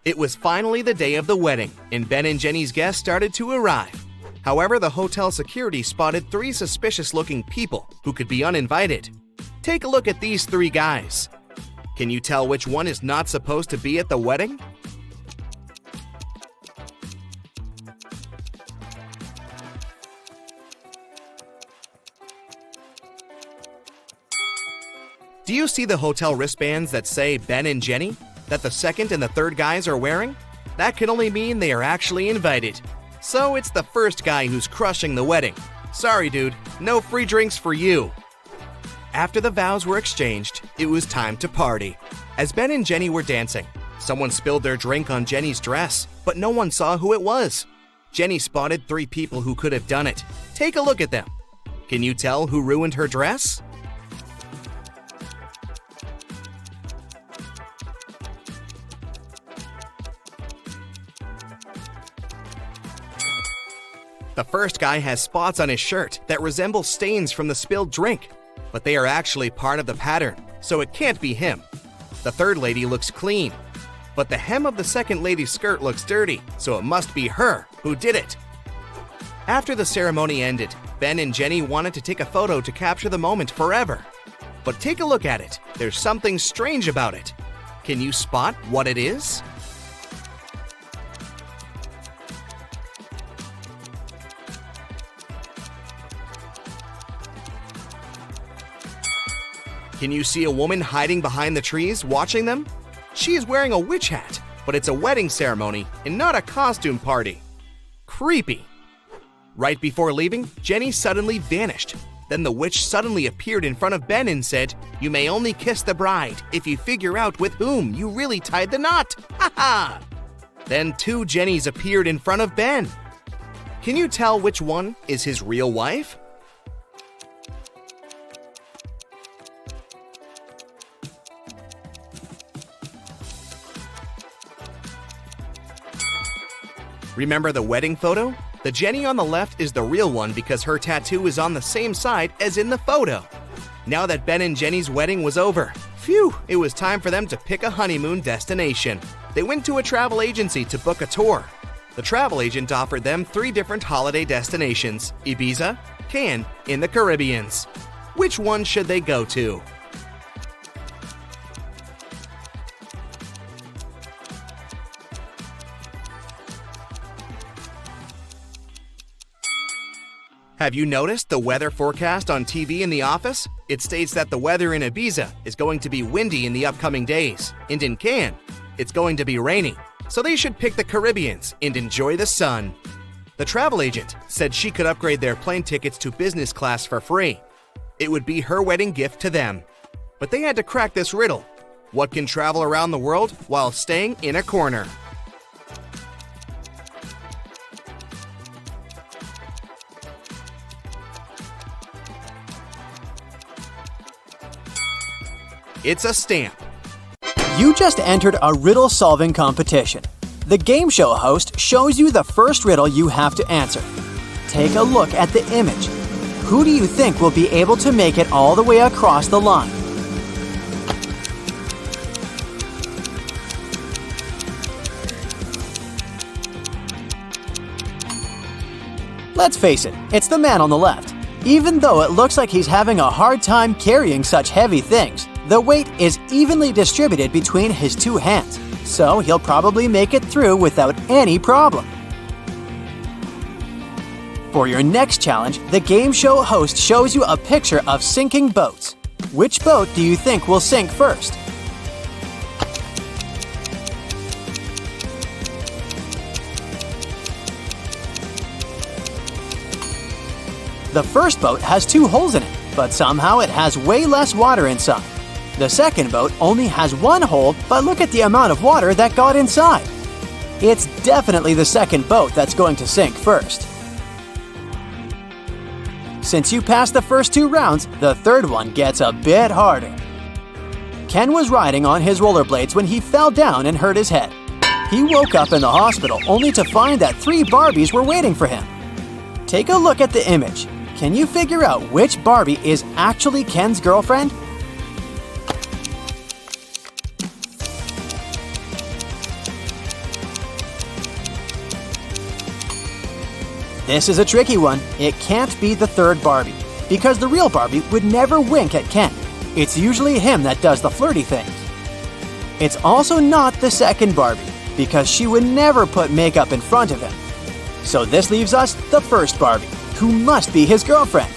[SPEAKER 6] It was finally the day of the wedding, and Ben and Jenny's guests started to arrive. However, the hotel security spotted 3 suspicious-looking people who could be uninvited. Take a look at these 3 guys. Can you tell which one is not supposed to be at the wedding? Do you see the hotel wristbands that say Ben and Jenny that the 2nd and the 3rd guys are wearing? That can only mean they are actually invited. So it's the 1st guy who's crushing the wedding. Sorry, dude, no free drinks for you. After the vows were exchanged, it was time to party. As Ben and Jenny were dancing, someone spilled their drink on Jenny's dress, but no one saw who it was. Jenny spotted 3 people who could have done it. Take a look at them. Can you tell who ruined her dress? The 1st guy has spots on his shirt that resemble stains from the spilled drink, but they are actually part of the pattern, so it can't be him. The 3rd lady looks clean, but the hem of the 2nd lady's skirt looks dirty, so it must be her who did it. After the ceremony ended, Ben and Jenny wanted to take a photo to capture the moment forever. But take a look at it. There's something strange about it. Can you spot what it is? Can you see a woman hiding behind the trees watching them? She is wearing a witch hat, but it's a wedding ceremony and not a costume party. Creepy. Right before leaving, Jenny suddenly vanished. Then the witch suddenly appeared in front of Ben and said, "You may only kiss the bride if you figure out with whom you really tied the knot. Ha ha!" Then 2 Jennys appeared in front of Ben. Can you tell which one is his real wife? Remember the wedding photo? The Jenny on the left is the real one because her tattoo is on the same side as in the photo. Now that Ben and Jenny's wedding was over, phew, it was time for them to pick a honeymoon destination. They went to a travel agency to book a tour. The travel agent offered them 3 different holiday destinations: Ibiza, Cannes, in the Caribbean. Which one should they go to? Have you noticed the weather forecast on TV in the office? It states that the weather in Ibiza is going to be windy in the upcoming days, and in Cannes, it's going to be rainy. So they should pick the Caribbean and enjoy the sun. The travel agent said she could upgrade their plane tickets to business class for free. It would be her wedding gift to them. But they had to crack this riddle. What can travel around the world while staying in a corner? It's a stamp.
[SPEAKER 1] You just entered a riddle-solving competition. The game show host shows you the first riddle you have to answer. Take a look at the image. Who do you think will be able to make it all the way across the line? Let's face it, it's the man on the left. Even though it looks like he's having a hard time carrying such heavy things, the weight is evenly distributed between his 2 hands, so he'll probably make it through without any problem. For your next challenge, the game show host shows you a picture of sinking boats. Which boat do you think will sink first? The first boat has 2 holes in it, but somehow it has way less water inside. The second boat only has one hole, but look at the amount of water that got inside. It's definitely the second boat that's going to sink first. Since you passed the first 2 rounds, the third one gets a bit harder. Ken was riding on his rollerblades when he fell down and hurt his head. He woke up in the hospital only to find that 3 Barbies were waiting for him. Take a look at the image. Can you figure out which Barbie is actually Ken's girlfriend? This is a tricky one. It can't be the third Barbie, because the real Barbie would never wink at Ken. It's usually him that does the flirty things. It's also not the second Barbie, because she would never put makeup in front of him. So this leaves us the first Barbie, who must be his girlfriend.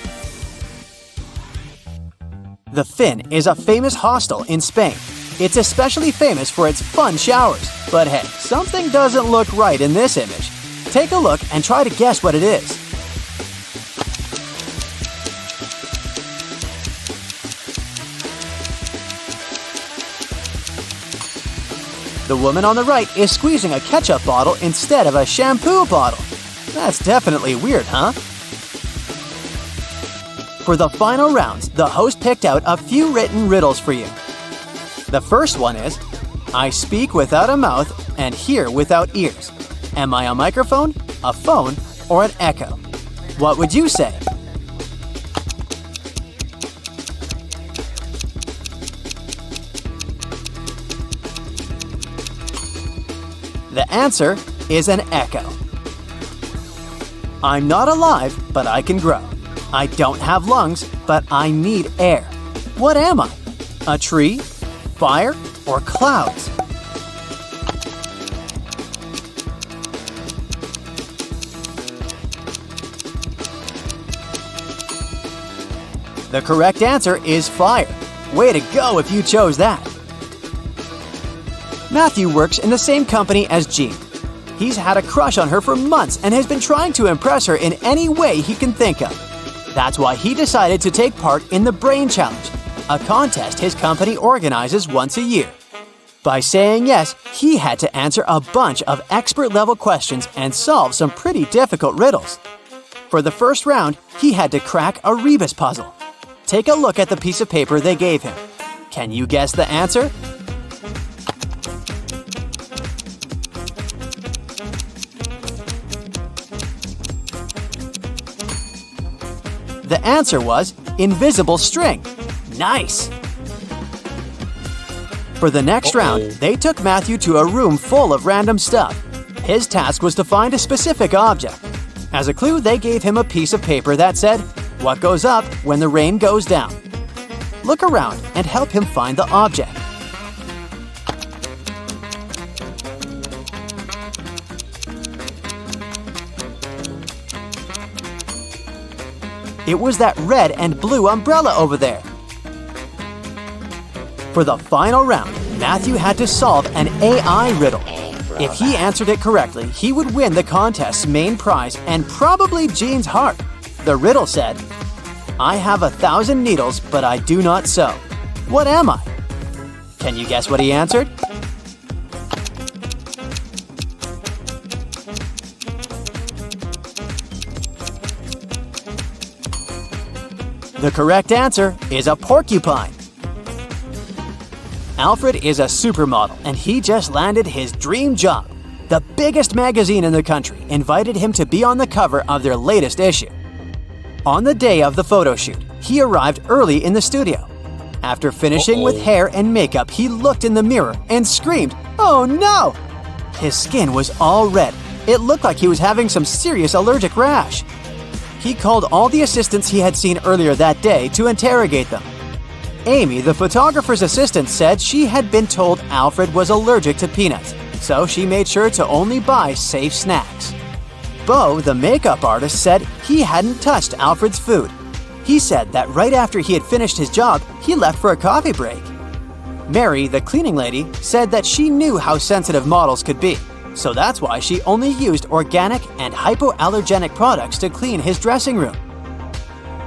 [SPEAKER 1] The Finn is a famous hostel in Spain. It's especially famous for its fun showers. But hey, something doesn't look right in this image. Take a look and try to guess what it is. The woman on the right is squeezing a ketchup bottle instead of a shampoo bottle. That's definitely weird, huh? For the final rounds, the host picked out a few written riddles for you. The first one is, I speak without a mouth and hear without ears. Am I a microphone, a phone, or an echo? What would you say? The answer is an echo. I'm not alive, but I can grow. I don't have lungs, but I need air. What am I? A tree, fire, or clouds? The correct answer is fire. Way to go if you chose that. Matthew works in the same company as Jean. He's had a crush on her for months and has been trying to impress her in any way he can think of. That's why he decided to take part in the Brain Challenge, a contest his company organizes once a year. By saying yes, he had to answer a bunch of expert-level questions and solve some pretty difficult riddles. For the first round, he had to crack a rebus puzzle. Take a look at the piece of paper they gave him. Can you guess the answer? The answer was invisible string. Nice! For the next round, they took Matthew to a room full of random stuff. His task was to find a specific object. As a clue, they gave him a piece of paper that said, "What goes up when the rain goes down?" Look around and help him find the object. It was that red and blue umbrella over there. For the final round, Matthew had to solve an AI riddle. If he answered it correctly, he would win the contest's main prize and probably Jean's heart. The riddle said, I have 1,000 needles, but I do not sew. What am I? Can you guess what he answered? The correct answer is a porcupine. Alfred is a supermodel, and he just landed his dream job. The biggest magazine in the country invited him to be on the cover of their latest issue. On the day of the photo shoot, he arrived early in the studio. After finishing with hair and makeup, he looked in the mirror and screamed, "Oh no!" His skin was all red. It looked like he was having some serious allergic rash. He called all the assistants he had seen earlier that day to interrogate them. Amy, the photographer's assistant, said she had been told Alfred was allergic to peanuts, so she made sure to only buy safe snacks. Bo, the makeup artist, said he hadn't touched Alfred's food. He said that right after he had finished his job, he left for a coffee break. Mary, the cleaning lady, said that she knew how sensitive models could be, so that's why she only used organic and hypoallergenic products to clean his dressing room.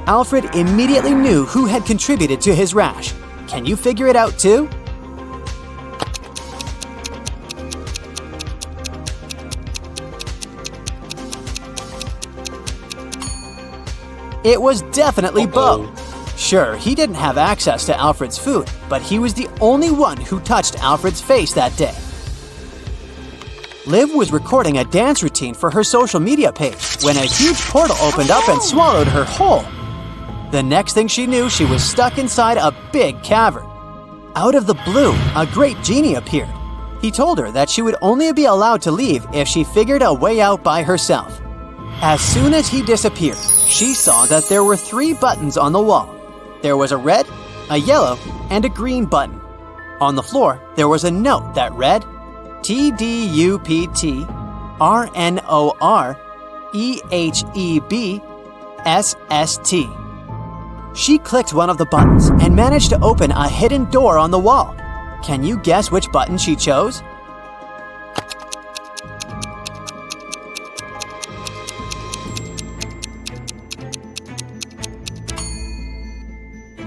[SPEAKER 1] Alfred immediately knew who had contributed to his rash. Can you figure it out too? It was definitely Bo. Sure, he didn't have access to Alfred's food, but he was the only one who touched Alfred's face that day. Liv was recording a dance routine for her social media page when a huge portal opened up and swallowed her whole. The next thing she knew, she was stuck inside a big cavern. Out of the blue, a great genie appeared. He told her that she would only be allowed to leave if she figured a way out by herself. As soon as he disappeared, she saw that there were 3 buttons on the wall. There was a red, a yellow, and a green button. On the floor, there was a note that read, TDUPT-RNOREHEBSST. She clicked one of the buttons and managed to open a hidden door on the wall. Can you guess which button she chose?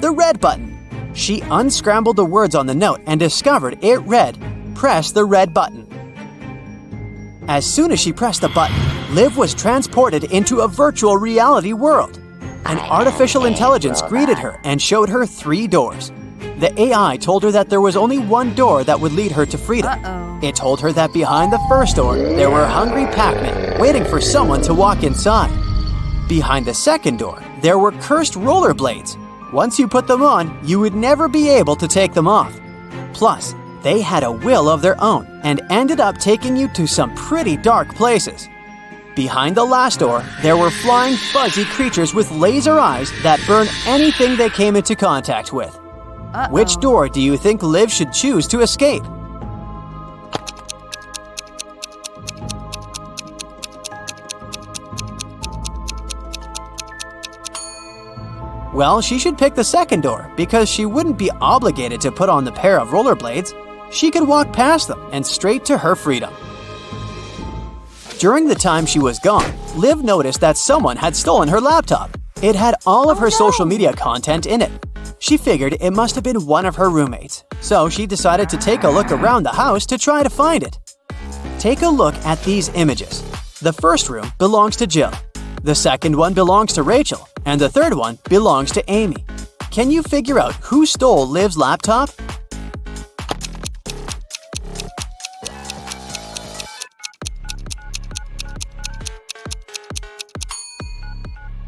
[SPEAKER 1] The red button. She unscrambled the words on the note and discovered it read, "Press the red button." As soon as she pressed the button, Liv was transported into a virtual reality world. An artificial intelligence greeted her and showed her 3 doors. The AI told her that there was only one door that would lead her to freedom. It told her that behind the first door, there were hungry Pac-Men waiting for someone to walk inside. Behind the second door, there were cursed rollerblades. Once you put them on, you would never be able to take them off. Plus, they had a will of their own and ended up taking you to some pretty dark places. Behind the last door, there were flying fuzzy creatures with laser eyes that burn anything they came into contact with. Which door do you think Liv should choose to escape? Well, she should pick the second door because she wouldn't be obligated to put on the pair of rollerblades. She could walk past them and straight to her freedom. During the time she was gone, Liv noticed that someone had stolen her laptop. It had all of her social media content in it. She figured it must have been one of her roommates, so she decided to take a look around the house to try to find it. Take a look at these images. The first room belongs to Jill. The second one belongs to Rachel, and the third one belongs to Amy. Can you figure out who stole Liv's laptop?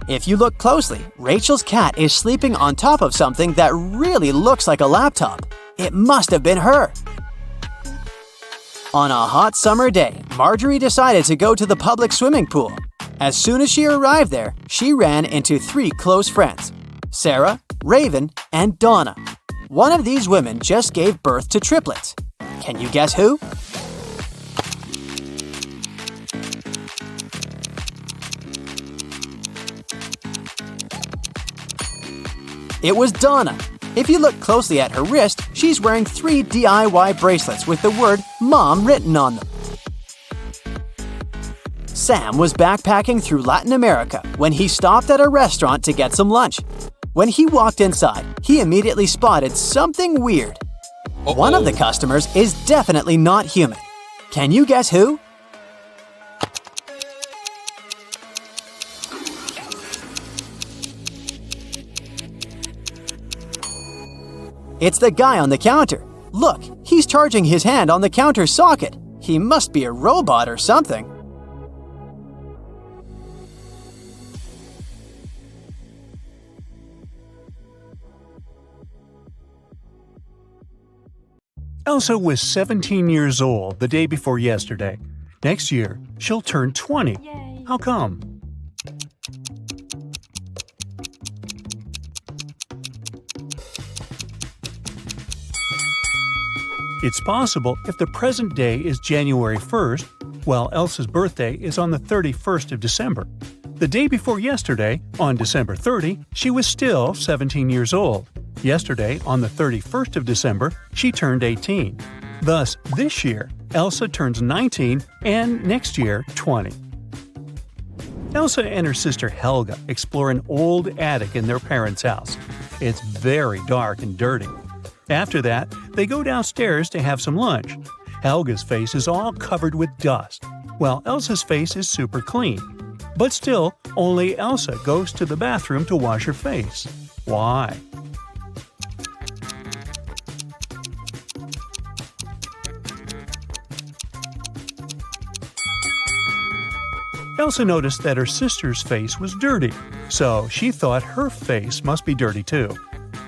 [SPEAKER 1] If you look closely, Rachel's cat is sleeping on top of something that really looks like a laptop. It must have been her. On a hot summer day, Marjorie decided to go to the public swimming pool. As soon as she arrived there, she ran into 3 close friends, Sarah, Raven, and Donna. One of these women just gave birth to triplets. Can you guess who? It was Donna. If you look closely at her wrist, she's wearing 3 DIY bracelets with the word Mom written on them. Sam was backpacking through Latin America when he stopped at a restaurant to get some lunch. When he walked inside, he immediately spotted something weird. One of the customers is definitely not human. Can you guess who? It's the guy on the counter. Look, he's charging his hand on the counter socket. He must be a robot or something.
[SPEAKER 5] Elsa was 17 years old the day before yesterday. Next year, she'll turn 20.
[SPEAKER 7] Yay.
[SPEAKER 5] How come? It's possible if the present day is January 1st, while Elsa's birthday is on the 31st of December. The day before yesterday, on December 30, she was still 17 years old. Yesterday, on the 31st of December, she turned 18. Thus, this year, Elsa turns 19 and next year, 20. Elsa and her sister Helga explore an old attic in their parents' house. It's very dark and dirty. After that, they go downstairs to have some lunch. Helga's face is all covered with dust, while Elsa's face is super clean. But still, only Elsa goes to the bathroom to wash her face. Why? Elsa noticed that her sister's face was dirty, so she thought her face must be dirty too.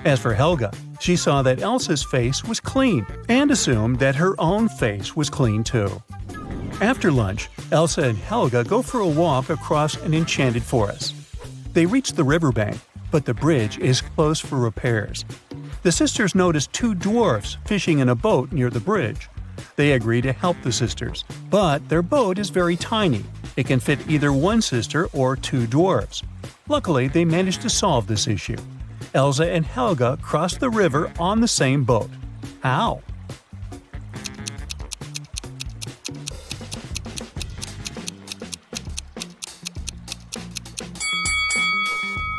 [SPEAKER 5] As for Helga, she saw that Elsa's face was clean and assumed that her own face was clean too. After lunch, Elsa and Helga go for a walk across an enchanted forest. They reach the riverbank, but the bridge is closed for repairs. The sisters notice two dwarfs fishing in a boat near the bridge. They agree to help the sisters, but their boat is very tiny. It can fit either one sister or two dwarfs. Luckily, they manage to solve this issue. Elsa and Helga cross the river on the same boat. How?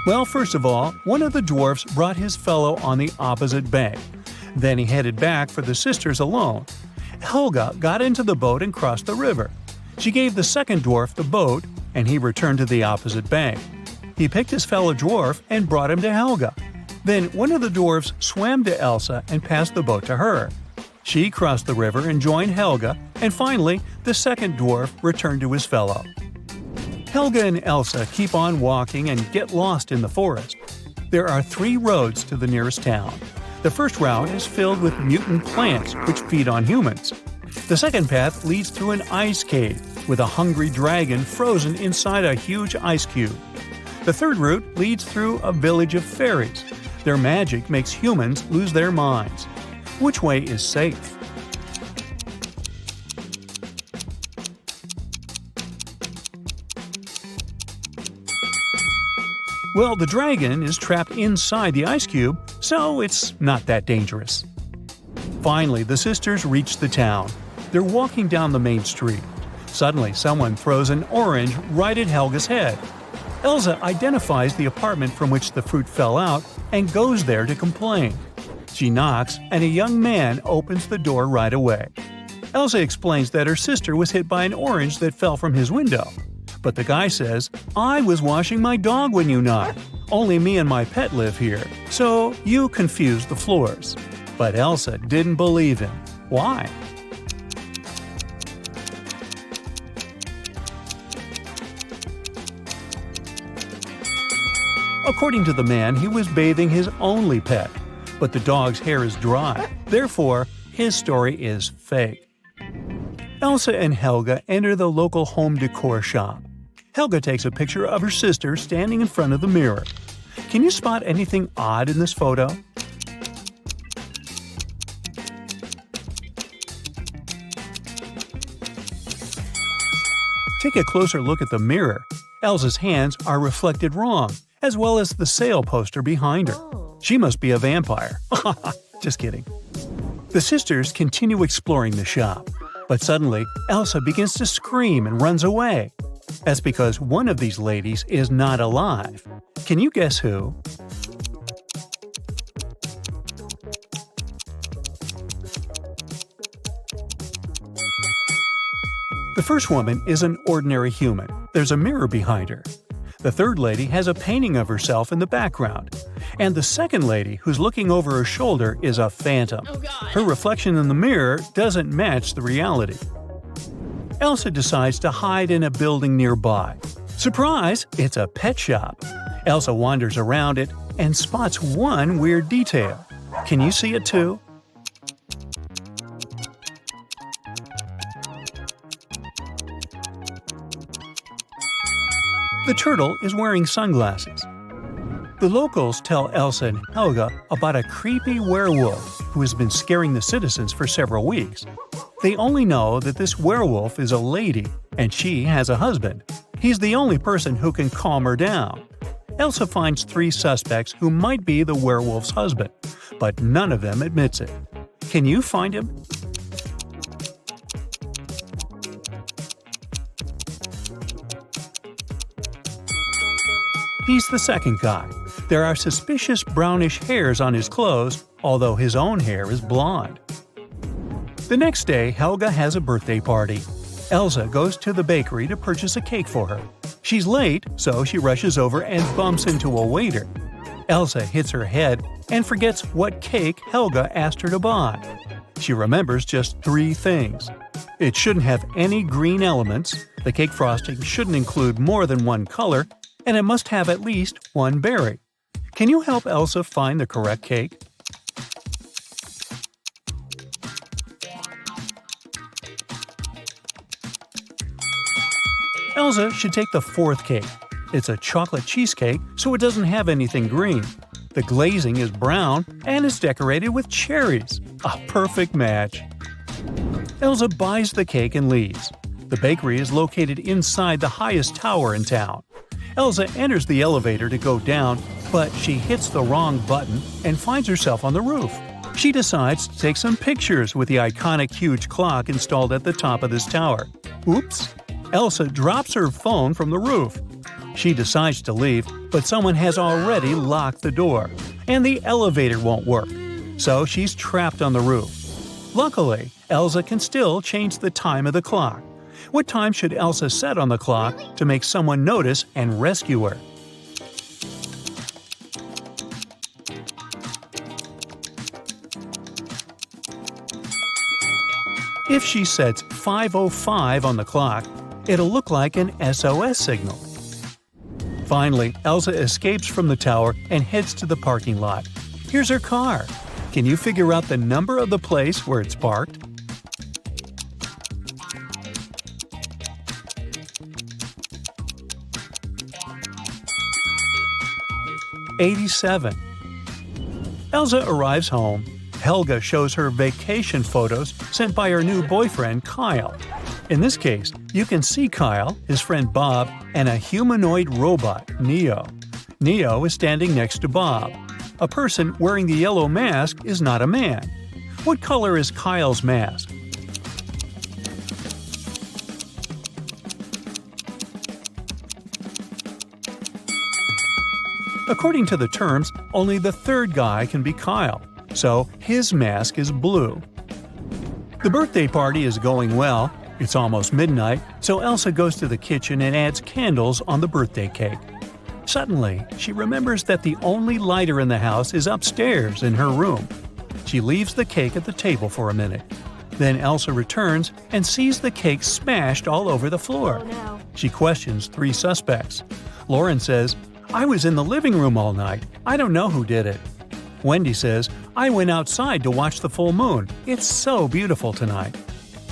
[SPEAKER 5] Well, first of all, one of the dwarfs brought his fellow on the opposite bank. Then he headed back for the sisters alone. Helga got into the boat and crossed the river. She gave the second dwarf the boat, and he returned to the opposite bank. He picked his fellow dwarf and brought him to Helga. Then one of the dwarfs swam to Elsa and passed the boat to her. She crossed the river and joined Helga, and finally, the second dwarf returned to his fellow. Helga and Elsa keep on walking and get lost in the forest. There are 3 roads to the nearest town. The first route is filled with mutant plants which feed on humans. The second path leads through an ice cave with a hungry dragon frozen inside a huge ice cube. The third route leads through a village of fairies. Their magic makes humans lose their minds. Which way is safe? Well, the dragon is trapped inside the ice cube, so it's not that dangerous. Finally, the sisters reach the town. They're walking down the main street. Suddenly, someone throws an orange right at Helga's head. Elsa identifies the apartment from which the fruit fell out and goes there to complain. She knocks, and a young man opens the door right away. Elsa explains that her sister was hit by an orange that fell from his window. But the guy says, "I was washing my dog when you knocked. Only me and my pet live here, so you confused the floors." But Elsa didn't believe him. Why? According to the man, he was bathing his only pet, but the dog's hair is dry. Therefore, his story is fake. Elsa and Helga enter the local home decor shop. Helga takes a picture of her sister standing in front of the mirror. Can you spot anything odd in this photo? Take a closer look at the mirror. Elsa's hands are reflected wrong, as well as the sale poster behind her. She must be a vampire. Just kidding. The sisters continue exploring the shop, but suddenly Elsa begins to scream and runs away. That's because one of these ladies is not alive. Can you guess who? The first woman is an ordinary human. There's a mirror behind her. The third lady has a painting of herself in the background. And the second lady, who's looking over her shoulder, is a phantom. Her reflection in the mirror doesn't match the reality. Elsa decides to hide in a building nearby. Surprise! It's a pet shop. Elsa wanders around it and spots one weird detail. Can you see it too? The turtle is wearing sunglasses. The locals tell Elsa and Helga about a creepy werewolf who has been scaring the citizens for several weeks. They only know that this werewolf is a lady, and she has a husband. He's the only person who can calm her down. Elsa finds 3 suspects who might be the werewolf's husband, but none of them admits it. Can you find him? He's the second guy. There are suspicious brownish hairs on his clothes, although his own hair is blonde. The next day, Helga has a birthday party. Elsa goes to the bakery to purchase a cake for her. She's late, so she rushes over and bumps into a waiter. Elsa hits her head and forgets what cake Helga asked her to buy. She remembers just 3 things. It shouldn't have any green elements, the cake frosting shouldn't include more than one color, and it must have at least one berry. Can you help Elsa find the correct cake? Elsa should take the 4th cake. It's a chocolate cheesecake, so it doesn't have anything green. The glazing is brown and is decorated with cherries. A perfect match. Elsa buys the cake and leaves. The bakery is located inside the highest tower in town. Elsa enters the elevator to go down, but she hits the wrong button and finds herself on the roof. She decides to take some pictures with the iconic huge clock installed at the top of this tower. Oops! Elsa drops her phone from the roof. She decides to leave, but someone has already locked the door, and the elevator won't work, so she's trapped on the roof. Luckily, Elsa can still change the time of the clock. What time should Elsa set on the clock to make someone notice and rescue her? If she sets 5:05 on the clock, it'll look like an SOS signal. Finally, Elsa escapes from the tower and heads to the parking lot. Here's her car. Can you figure out the number of the place where it's parked? '87. Elsa arrives home. Helga shows her vacation photos sent by her new boyfriend, Kyle. In this case, you can see Kyle, his friend Bob, and a humanoid robot, Neo. Neo is standing next to Bob. A person wearing the yellow mask is not a man. What color is Kyle's mask? According to the terms, only the 3rd guy can be Kyle, so his mask is blue. The birthday party is going well. It's almost midnight, so Elsa goes to the kitchen and adds candles on the birthday cake. Suddenly, she remembers that the only lighter in the house is upstairs in her room. She leaves the cake at the table for a minute. Then Elsa returns and sees the cake smashed all over the floor.
[SPEAKER 7] Oh, no.
[SPEAKER 5] She questions 3 suspects. Lauren says, "I was in the living room all night. I don't know who did it." Wendy says, "I went outside to watch the full moon. It's so beautiful tonight."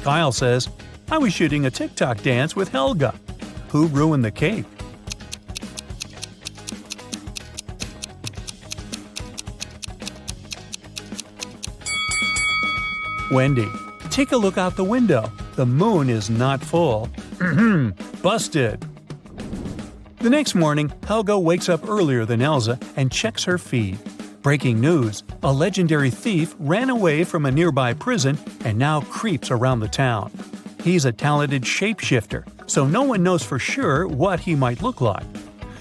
[SPEAKER 5] Kyle says, "I was shooting a TikTok dance with Helga." Who ruined the cake? Wendy. Take a look out the window. The moon is not full. Busted. The next morning, Helga wakes up earlier than Elsa and checks her feed. Breaking news: a legendary thief ran away from a nearby prison and now creeps around the town. He's a talented shapeshifter, so no one knows for sure what he might look like.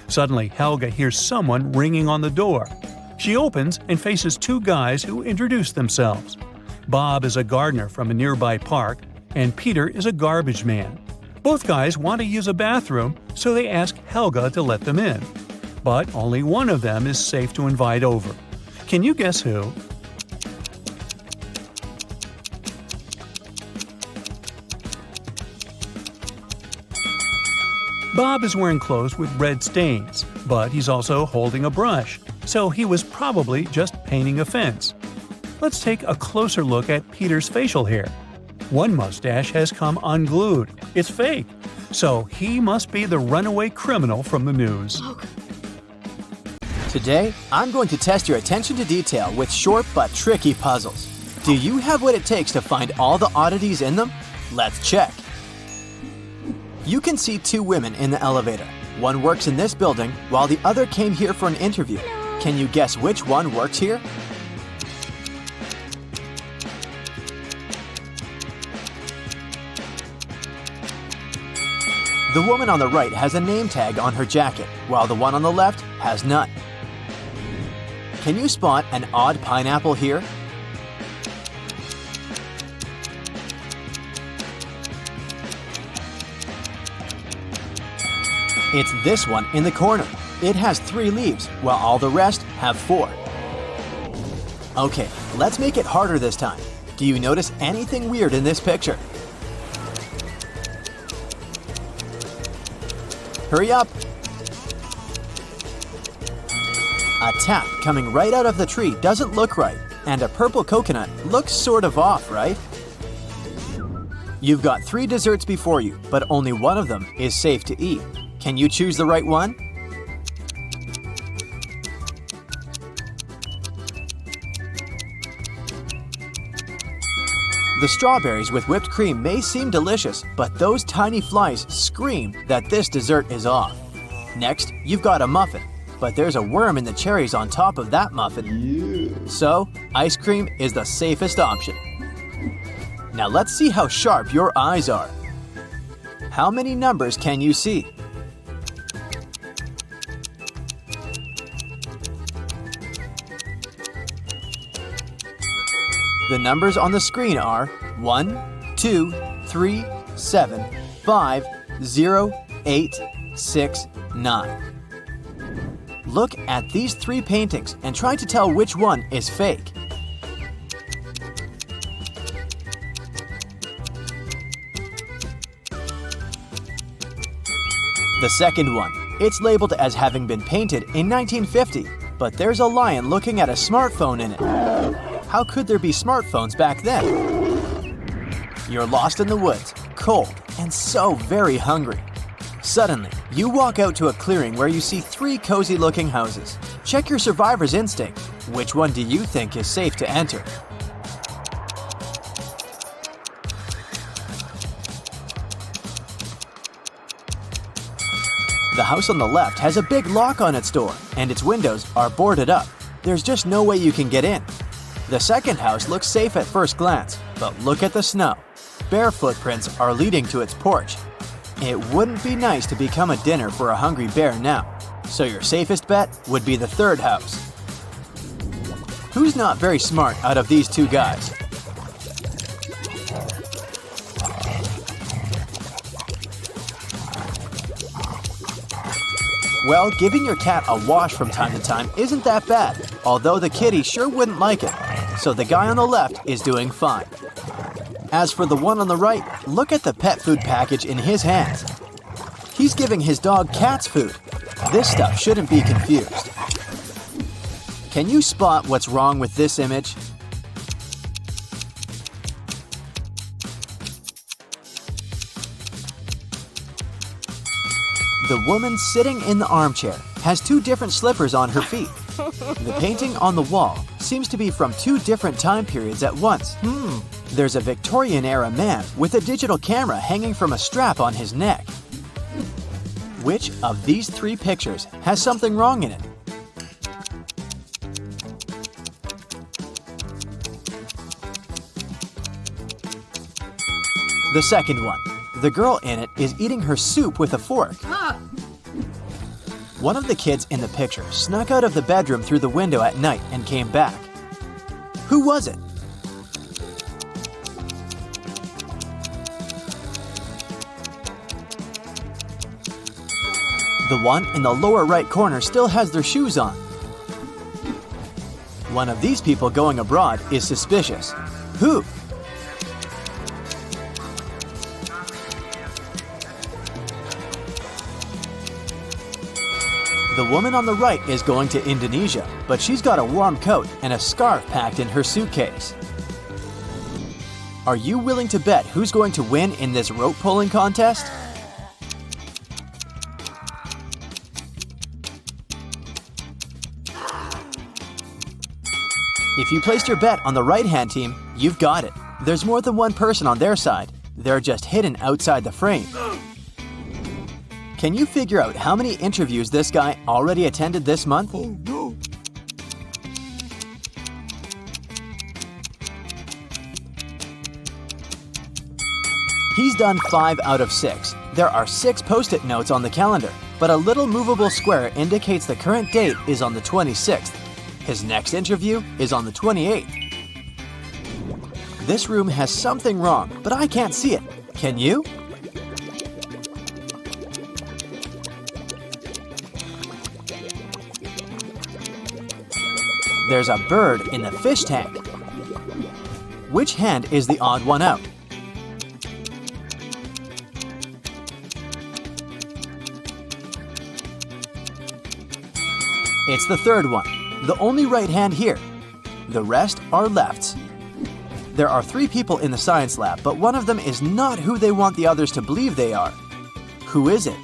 [SPEAKER 5] Suddenly, Helga hears someone ringing on the door. She opens and faces 2 guys who introduce themselves. Bob is a gardener from a nearby park, and Peter is a garbage man. Both guys want to use a bathroom, so they ask Helga to let them in. But only one of them is safe to invite over. Can you guess who? Bob is wearing clothes with red stains, but he's also holding a brush, so he was probably just painting a fence. Let's take a closer look at Peter's facial hair. One mustache has come unglued. It's fake. So he must be the runaway criminal from the news.
[SPEAKER 1] Today, I'm going to test your attention to detail with short but tricky puzzles. Do you have what it takes to find all the oddities in them? Let's check. You can see 2 women in the elevator. One works in this building, while the other came here for an interview. Can you guess which one works here? The woman on the right has a name tag on her jacket, while the one on the left has none. Can you spot an odd pineapple here? It's this one in the corner. It has 3 leaves, while all the rest have 4. Okay, let's make it harder this time. Do you notice anything weird in this picture? Hurry up! A tap coming right out of the tree doesn't look right, and a purple coconut looks sort of off, right? You've got 3 desserts before you, but only one of them is safe to eat. Can you choose the right one? The strawberries with whipped cream may seem delicious, but those tiny flies scream that this dessert is off. Next, you've got a muffin, but there's a worm in the cherries on top of that muffin. So, ice cream is the safest option. Now let's see how sharp your eyes are. How many numbers can you see? The numbers on the screen are 1, 2, 3, 7, 5, 0, 8, 6, 9. Look at these 3 paintings and try to tell which one is fake. The second one, it's labeled as having been painted in 1950, but there's a lion looking at a smartphone in it. How could there be smartphones back then? You're lost in the woods, cold, and so very hungry. Suddenly, you walk out to a clearing where you see 3 cozy-looking houses. Check your survivor's instinct. Which one do you think is safe to enter? The house on the left has a big lock on its door, and its windows are boarded up. There's just no way you can get in. The second house looks safe at first glance, but look at the snow. Bare footprints are leading to its porch. It wouldn't be nice to become a dinner for a hungry bear now, so your safest bet would be the third house. Who's not very smart out of these 2 guys? Well, giving your cat a wash from time to time isn't that bad, although the kitty sure wouldn't like it. So the guy on the left is doing fine. As for the one on the right, look at the pet food package in his hands. He's giving his dog cat's food. This stuff shouldn't be confused. Can you spot what's wrong with this image? The woman sitting in the armchair has 2 different slippers on her feet. The painting on the wall seems to be from 2 different time periods at once. There's a Victorian-era man with a digital camera hanging from a strap on his neck. Which of these 3 pictures has something wrong in it? The second one. The girl in it is eating her soup with a fork. One of the kids in the picture snuck out of the bedroom through the window at night and came back. Who was it? The one in the lower right corner still has their shoes on. One of these people going abroad is suspicious. Who? The woman on the right is going to Indonesia, but she's got a warm coat and a scarf packed in her suitcase. Are you willing to bet who's going to win in this rope pulling contest? If you placed your bet on the right-hand team, you've got it. There's more than one person on their side. They're just hidden outside the frame. Can you figure out how many interviews this guy already attended this month? Oh, no. He's done 5 out of 6. There are 6 post-it notes on the calendar, but a little movable square indicates the current date is on the 26th. His next interview is on the 28th. This room has something wrong, but I can't see it. Can you? There's a bird in the fish tank. Which hand is the odd one out? It's the third one, the only right hand here. The rest are lefts. There are 3 people in the science lab, but one of them is not who they want the others to believe they are. Who is it?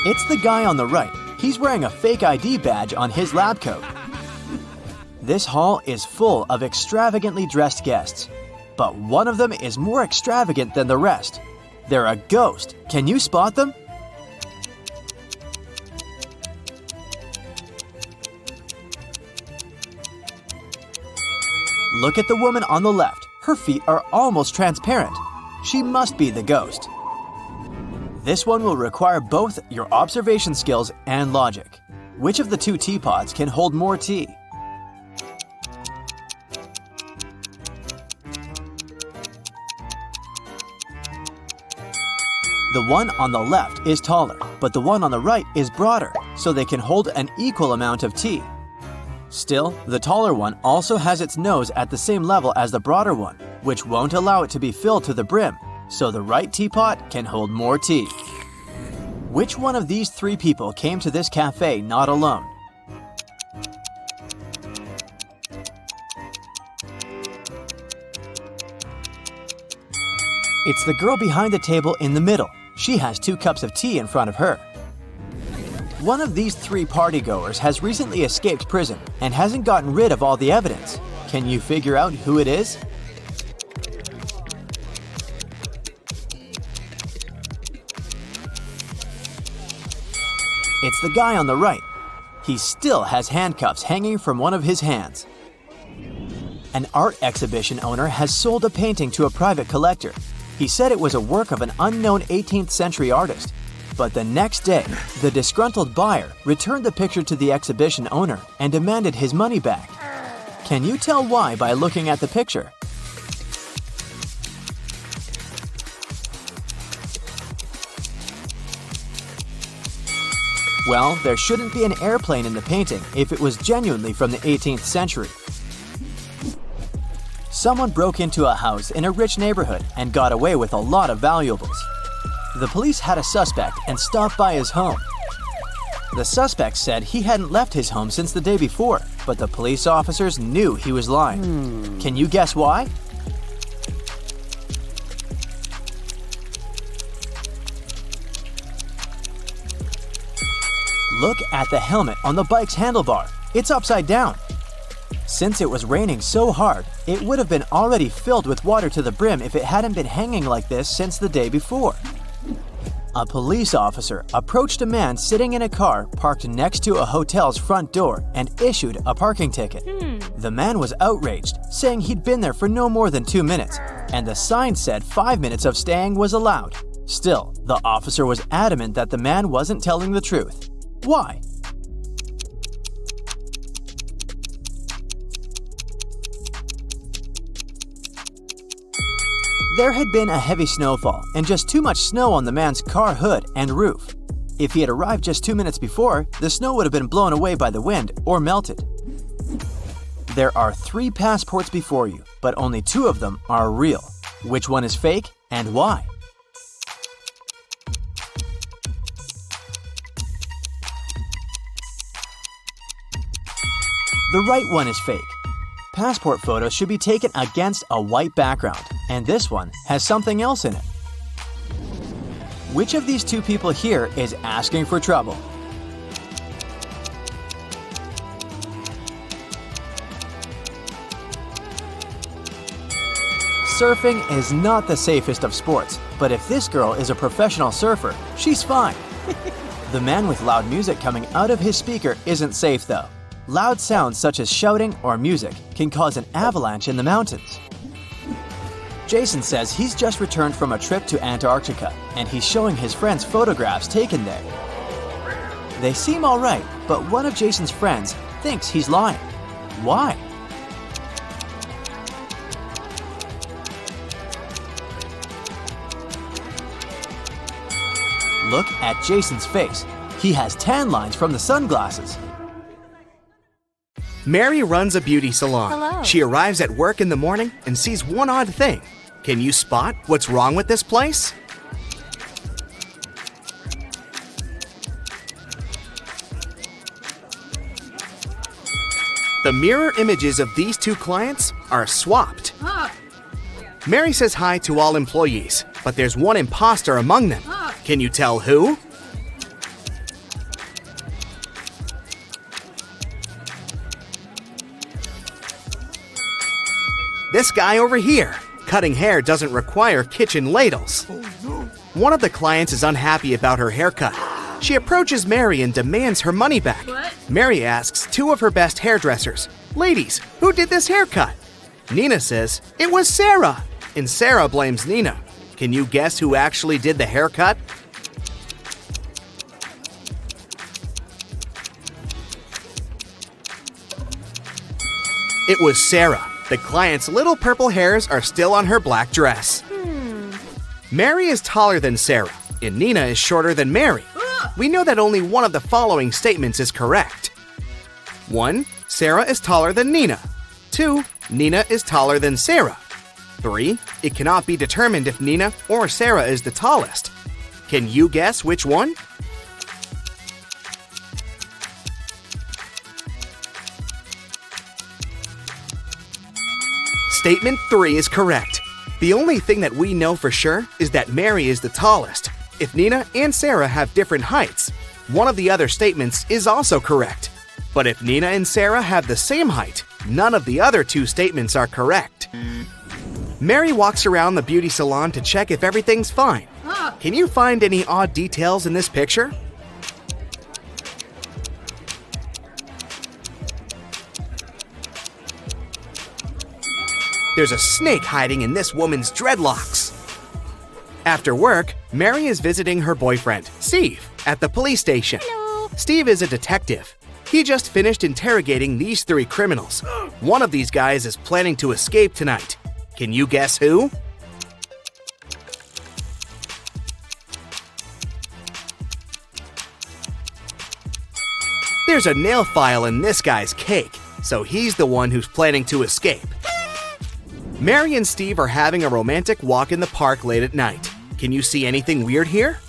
[SPEAKER 1] It's the guy on the right. He's wearing a fake ID badge on his lab coat. This hall is full of extravagantly dressed guests, but one of them is more extravagant than the rest. They're a ghost. Can you spot them? Look at the woman on the left. Her feet are almost transparent. She must be the ghost. This one will require both your observation skills and logic. Which of the 2 teapots can hold more tea? The one on the left is taller, but the one on the right is broader, so they can hold an equal amount of tea. Still, the taller one also has its nose at the same level as the broader one, which won't allow it to be filled to the brim, so the right teapot can hold more tea. Which one of these 3 people came to this cafe not alone? It's the girl behind the table in the middle. She has 2 cups of tea in front of her. One of these 3 partygoers has recently escaped prison and hasn't gotten rid of all the evidence. Can you figure out who it is? It's the guy on the right. He still has handcuffs hanging from one of his hands. An art exhibition owner has sold a painting to a private collector. He said it was a work of an unknown 18th century artist. But the next day, the disgruntled buyer returned the picture to the exhibition owner and demanded his money back. Can you tell why by looking at the picture? Well, there shouldn't be an airplane in the painting if it was genuinely from the 18th century. Someone broke into a house in a rich neighborhood and got away with a lot of valuables. The police had a suspect and stopped by his home. The suspect said he hadn't left his home since the day before, but the police officers knew he was lying. Can you guess why? Look at the helmet on the bike's handlebar. It's upside down. Since it was raining so hard, it would have been already filled with water to the brim if it hadn't been hanging like this since the day before. A police officer approached a man sitting in a car parked next to a hotel's front door and issued a parking ticket. The man was outraged, saying he'd been there for no more than 2 minutes, and the sign said 5 minutes of staying was allowed. Still, the officer was adamant that the man wasn't telling the truth. Why? There had been a heavy snowfall and just too much snow on the man's car hood and roof. If he had arrived just 2 minutes before, the snow would have been blown away by the wind or melted. There are 3 passports before you, but only 2 of them are real. Which one is fake and why? The right one is fake. Passport photos should be taken against a white background, and this one has something else in it. Which of these 2 people here is asking for trouble? Surfing is not the safest of sports, but if this girl is a professional surfer, she's fine. The man with loud music coming out of his speaker isn't safe though. Loud sounds such as shouting or music can cause an avalanche in the mountains. Jason says he's just returned from a trip to Antarctica, and he's showing his friends photographs taken there. They seem all right, but one of Jason's friends thinks he's lying. Why? Look at Jason's face. He has tan lines from the sunglasses.
[SPEAKER 6] Mary runs a beauty salon.
[SPEAKER 7] Hello.
[SPEAKER 6] She arrives at work in the morning and sees one odd thing. Can you spot what's wrong with this place? The mirror images of these two clients are swapped. Mary says hi to all employees, but there's one imposter among them. Can you tell who? This guy over here. Cutting hair doesn't require kitchen ladles. One of the clients is unhappy about her haircut. She approaches Mary and demands her money back. Mary asks two of her best hairdressers, "Ladies, who did this haircut?" Nina says, "It was Sarah." And Sarah blames Nina. Can you guess who actually did the haircut? It was Sarah. The client's little purple hairs are still on her black dress. Mary is taller than Sarah, and Nina is shorter than Mary. We know that only one of the following statements is correct. 1. Sarah is taller than Nina. 2. Nina is taller than Sarah. 3. It cannot be determined if Nina or Sarah is the tallest. Can you guess which one? Statement 3 is correct. The only thing that we know for sure is that Mary is the tallest. If Nina and Sarah have different heights, one of the other statements is also correct. But if Nina and Sarah have the same height, none of the other two statements are correct. Mary walks around the beauty salon to check if everything's fine. Can you find any odd details in this picture? There's a snake hiding in this woman's dreadlocks. After work, Mary is visiting her boyfriend, Steve, at the police station.
[SPEAKER 7] Hello.
[SPEAKER 6] Steve is a detective. He just finished interrogating these 3 criminals. One of these guys is planning to escape tonight. Can you guess who? There's a nail file in this guy's cake, so he's the one who's planning to escape. Mary and Steve are having a romantic walk in the park late at night. Can you see anything weird here?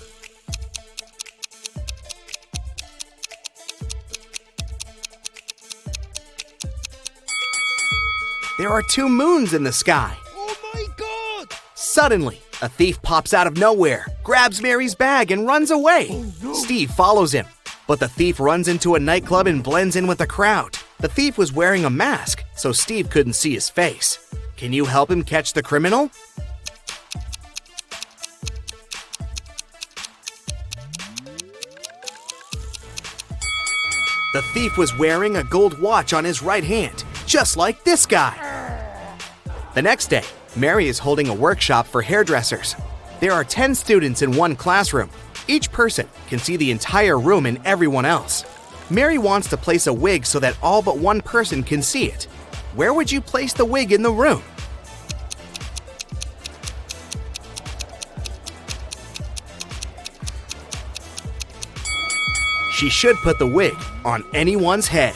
[SPEAKER 6] There are 2 moons in the sky.
[SPEAKER 3] Oh my God!
[SPEAKER 6] Suddenly, a thief pops out of nowhere, grabs Mary's bag, and runs away. Steve follows him, but the thief runs into a nightclub and blends in with the crowd. The thief was wearing a mask, so Steve couldn't see his face. Can you help him catch the criminal? The thief was wearing a gold watch on his right hand, just like this guy. The next day, Mary is holding a workshop for hairdressers. There are 10 students in one classroom. Each person can see the entire room and everyone else. Mary wants to place a wig so that all but one person can see it. Where would you place the wig in the room? She should put the wig on anyone's head.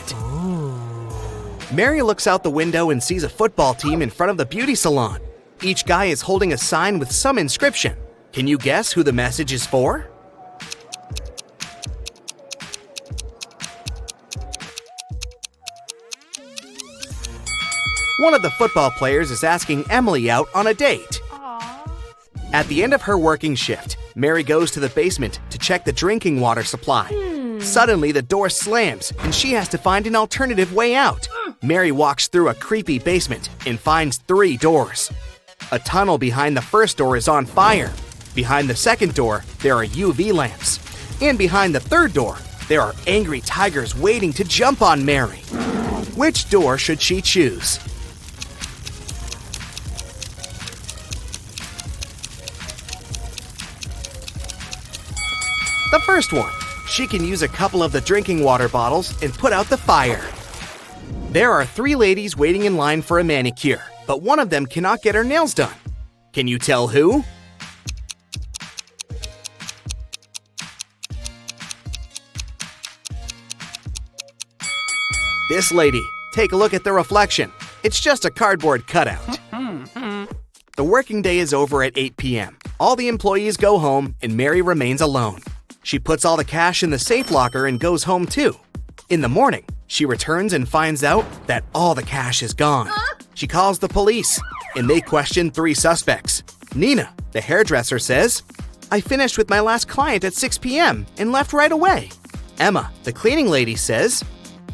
[SPEAKER 6] Mary looks out the window and sees a football team in front of the beauty salon. Each guy is holding a sign with some inscription. Can you guess who the message is for? One of the football players is asking Emily out on a date. At the end of her working shift, Mary goes to the basement to check the drinking water supply. Suddenly, the door slams, and she has to find an alternative way out. Mary walks through a creepy basement and finds 3 doors. A tunnel behind the first door is on fire. Behind the second door, there are UV lamps. And behind the third door, there are angry tigers waiting to jump on Mary. Which door should she choose? The first one, she can use a couple of the drinking water bottles and put out the fire. There are 3 ladies waiting in line for a manicure, but one of them cannot get her nails done. Can you tell who? This lady. Take a look at the reflection. It's just a cardboard cutout. The working day is over at 8 p.m. All the employees go home and Mary remains alone. She puts all the cash in the safe locker and goes home too. In the morning, she returns and finds out that all the cash is gone. She calls the police and they question 3 suspects. Nina, the hairdresser, says, "I finished with my last client at 6 p.m. and left right away." Emma, the cleaning lady, says,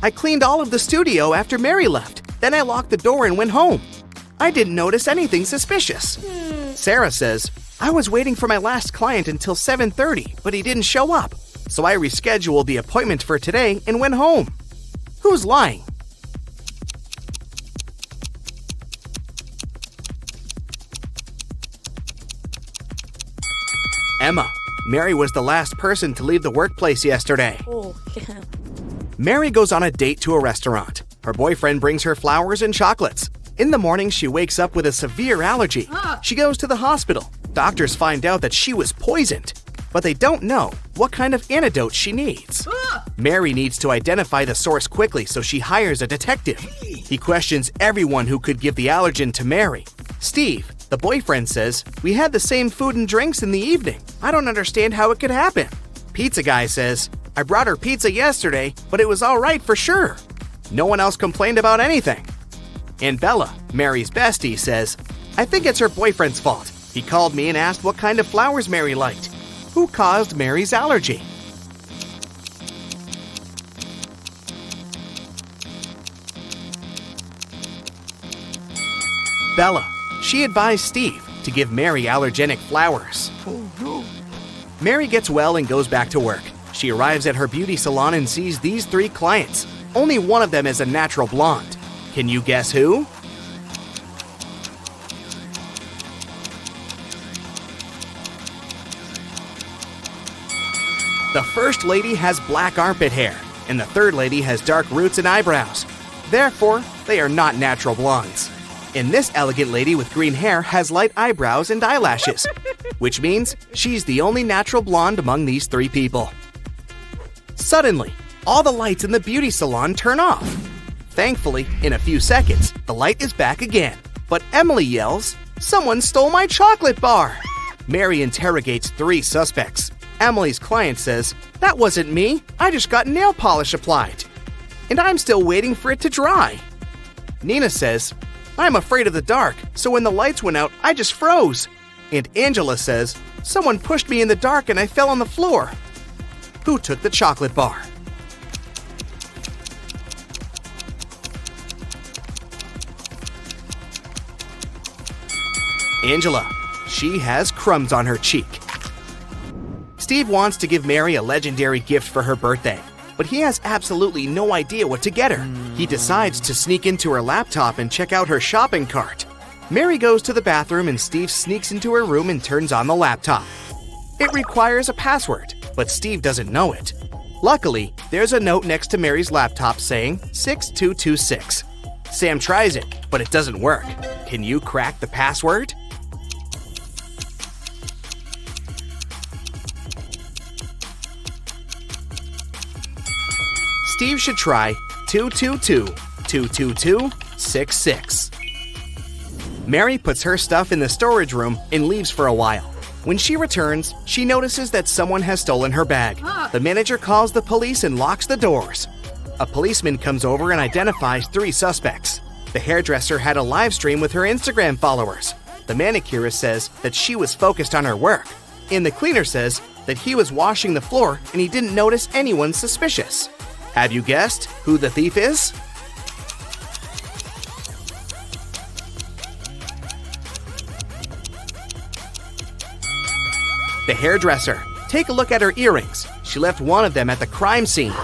[SPEAKER 6] "I cleaned all of the studio after Mary left. Then I locked the door and went home. I didn't notice anything suspicious." Sarah says, "I was waiting for my last client until 7:30, but he didn't show up. So I rescheduled the appointment for today and went home." Who's lying? Emma. Mary was the last person to leave the workplace yesterday. Mary goes on a date to a restaurant. Her boyfriend brings her flowers and chocolates. In the morning, she wakes up with a severe allergy. She goes to the hospital. Doctors find out that she was poisoned, but they don't know what kind of antidote she needs. Mary needs to identify the source quickly, so she hires a detective. He questions everyone who could give the allergen to Mary. Steve, the boyfriend, says, "We had the same food and drinks in the evening. I don't understand how it could happen." Pizza guy says, "I brought her pizza yesterday, but it was all right for sure. No one else complained about anything." And Bella, Mary's bestie, says, "I think it's her boyfriend's fault. He called me and asked what kind of flowers Mary liked. Who caused Mary's allergy?" Bella. She advised Steve to give Mary allergenic flowers. Mary gets well and goes back to work. She arrives at her beauty salon and sees these 3 clients. Only one of them is a natural blonde. Can you guess who? The first lady has black armpit hair, and the third lady has dark roots and eyebrows. Therefore, they are not natural blondes. And this elegant lady with green hair has light eyebrows and eyelashes, which means she's the only natural blonde among these 3 people. Suddenly, all the lights in the beauty salon turn off. Thankfully, in a few seconds, the light is back again. But Emily yells, "Someone stole my chocolate bar!" Mary interrogates 3 suspects. Emily's client says, "That wasn't me. I just got nail polish applied. And I'm still waiting for it to dry." Nina says, "I'm afraid of the dark, so when the lights went out, I just froze." And Angela says, "Someone pushed me in the dark and I fell on the floor." Who took the chocolate bar? Angela. She has crumbs on her cheek. Steve wants to give Mary a legendary gift for her birthday, but he has absolutely no idea what to get her. He decides to sneak into her laptop and check out her shopping cart. Mary goes to the bathroom and Steve sneaks into her room and turns on the laptop. It requires a password, but Steve doesn't know it. Luckily, there's a note next to Mary's laptop saying 6226. Sam tries it, but it doesn't work. Can you crack the password? Steve should try 222-222-66. Mary puts her stuff in the storage room and leaves for a while. When she returns, she notices that someone has stolen her bag. The manager calls the police and locks the doors. A policeman comes over and identifies 3 suspects. The hairdresser had a live stream with her Instagram followers. The manicurist says that she was focused on her work. And the cleaner says that he was washing the floor and he didn't notice anyone suspicious. Have you guessed who the thief is? The hairdresser. Take a look at her earrings. She left one of them at the crime scene.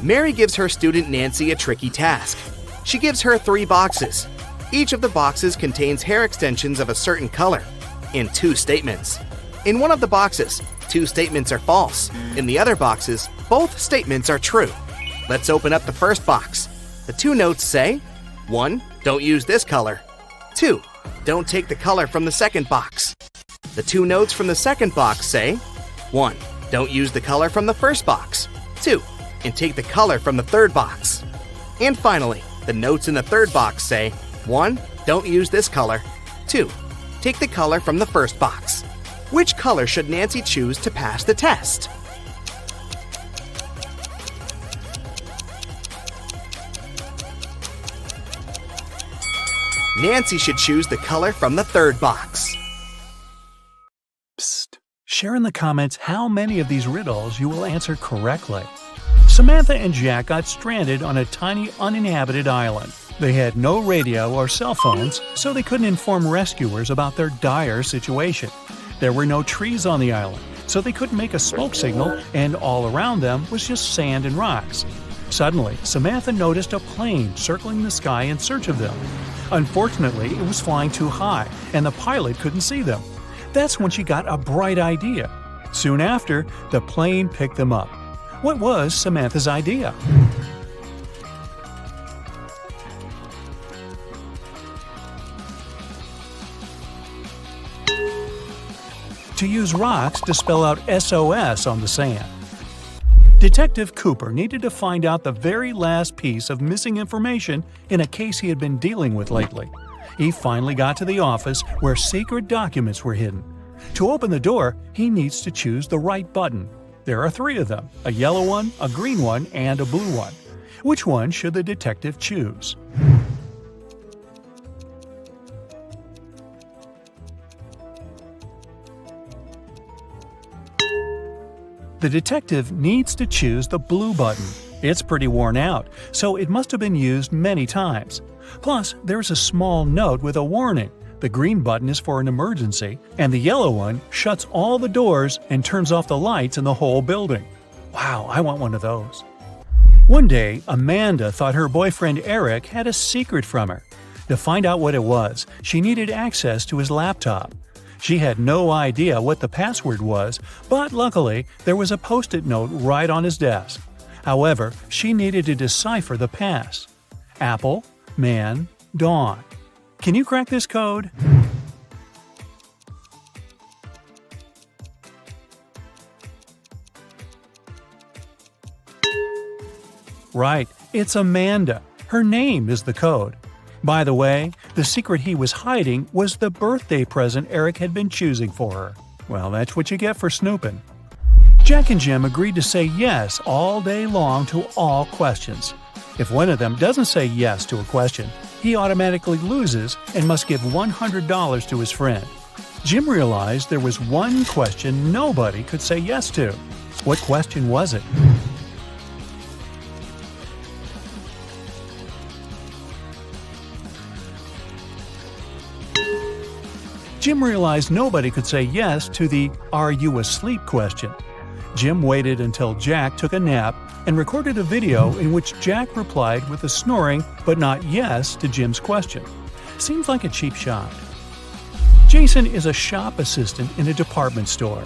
[SPEAKER 6] Mary gives her student Nancy a tricky task. She gives her 3 boxes. Each of the boxes contains hair extensions of a certain color, and 2 statements. In one of the boxes, 2 statements are false. In the other boxes, both statements are true. Let's open up the first box. The 2 notes say, 1. Don't use this color. 2. Don't take the color from the second box. The 2 notes from the second box say, 1. Don't use the color from the first box. 2. And take the color from the third box. And finally, the notes in the third box say, 1. Don't use this color. 2. Take the color from the first box. Which color should Nancy choose to pass the test? Nancy should choose the color from the third box.
[SPEAKER 5] Psst. Share in the comments how many of these riddles you will answer correctly. Samantha and Jack got stranded on a tiny uninhabited island. They had no radio or cell phones, so they couldn't inform rescuers about their dire situation. There were no trees on the island, so they couldn't make a smoke signal, and all around them was just sand and rocks. Suddenly, Samantha noticed a plane circling the sky in search of them. Unfortunately, it was flying too high, and the pilot couldn't see them. That's when she got a bright idea. Soon after, the plane picked them up. What was Samantha's idea? To use rocks to spell out SOS on the sand. Detective Cooper needed to find out the very last piece of missing information in a case he had been dealing with lately. He finally got to the office where secret documents were hidden. To open the door, he needs to choose the right button. There are 3 of them, a yellow one, a green one, and a blue one. Which one should the detective choose? The detective needs to choose the blue button. It's pretty worn out, so it must have been used many times. Plus, there's a small note with a warning. The green button is for an emergency, and the yellow one shuts all the doors and turns off the lights in the whole building. Wow, I want one of those. One day, Amanda thought her boyfriend Eric had a secret from her. To find out what it was, she needed access to his laptop. She had no idea what the password was, but luckily, there was a post-it note right on his desk. However, she needed to decipher the pass. Apple, man, dawn. Can you crack this code? Right, it's Amanda. Her name is the code. By the way, the secret he was hiding was the birthday present Eric had been choosing for her. Well, that's what you get for snooping. Jack and Jim agreed to say yes all day long to all questions. If one of them doesn't say yes to a question, he automatically loses and must give $100 to his friend. Jim realized there was one question nobody could say yes to. What question was it? Jim realized nobody could say yes to the "Are you asleep?" question. Jim waited until Jack took a nap and recorded a video in which Jack replied with a snoring but not yes to Jim's question. Seems like a cheap shot. Jason is a shop assistant in a department store.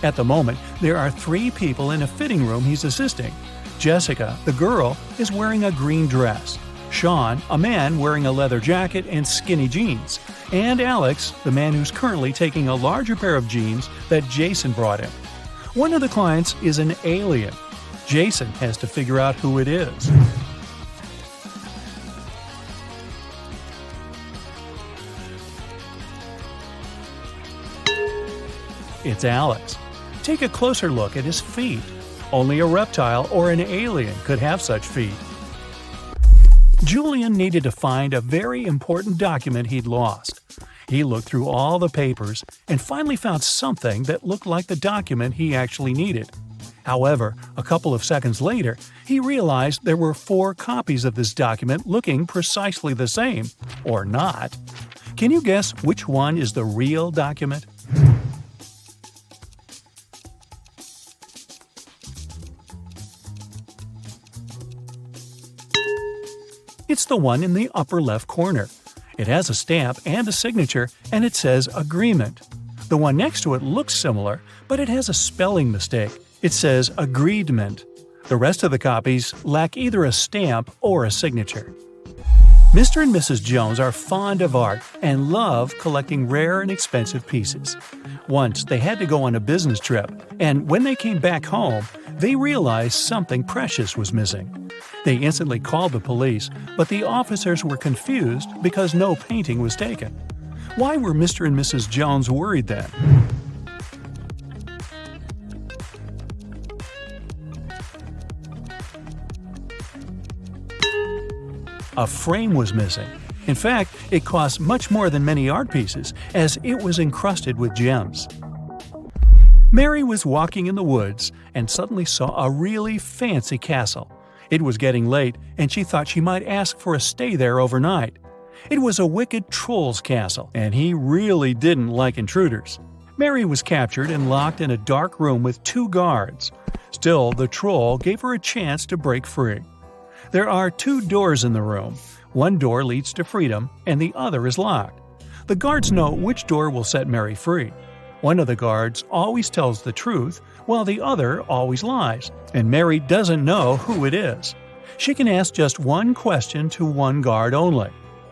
[SPEAKER 5] At the moment, there are 3 people in a fitting room he's assisting. Jessica, the girl, is wearing a green dress. Sean, a man wearing a leather jacket and skinny jeans. And Alex, the man who's currently taking a larger pair of jeans that Jason brought him. One of the clients is an alien. Jason has to figure out who it is. It's Alex. Take a closer look at his feet. Only a reptile or an alien could have such feet. Julian needed to find a very important document he'd lost. He looked through all the papers and finally found something that looked like the document he actually needed. However, a couple of seconds later, he realized there were 4 copies of this document looking precisely the same, or not. Can you guess which one is the real document? It's the one in the upper left corner. It has a stamp and a signature, and it says Agreement. The one next to it looks similar, but it has a spelling mistake. It says agreement. The rest of the copies lack either a stamp or a signature. Mr. and Mrs. Jones are fond of art and love collecting rare and expensive pieces. Once they had to go on a business trip, and when they came back home, they realized something precious was missing. They instantly called the police, but the officers were confused because no painting was taken. Why were Mr. and Mrs. Jones worried then? A frame was missing. In fact, it cost much more than many art pieces, as it was encrusted with gems. Mary was walking in the woods and suddenly saw a really fancy castle. It was getting late, and she thought she might ask for a stay there overnight. It was a wicked troll's castle, and he really didn't like intruders. Mary was captured and locked in a dark room with 2 guards. Still, the troll gave her a chance to break free. There are 2 doors in the room. One door leads to freedom, and the other is locked. The guards know which door will set Mary free. One of the guards always tells the truth, while the other always lies, and Mary doesn't know who it is. She can ask just one question to one guard only.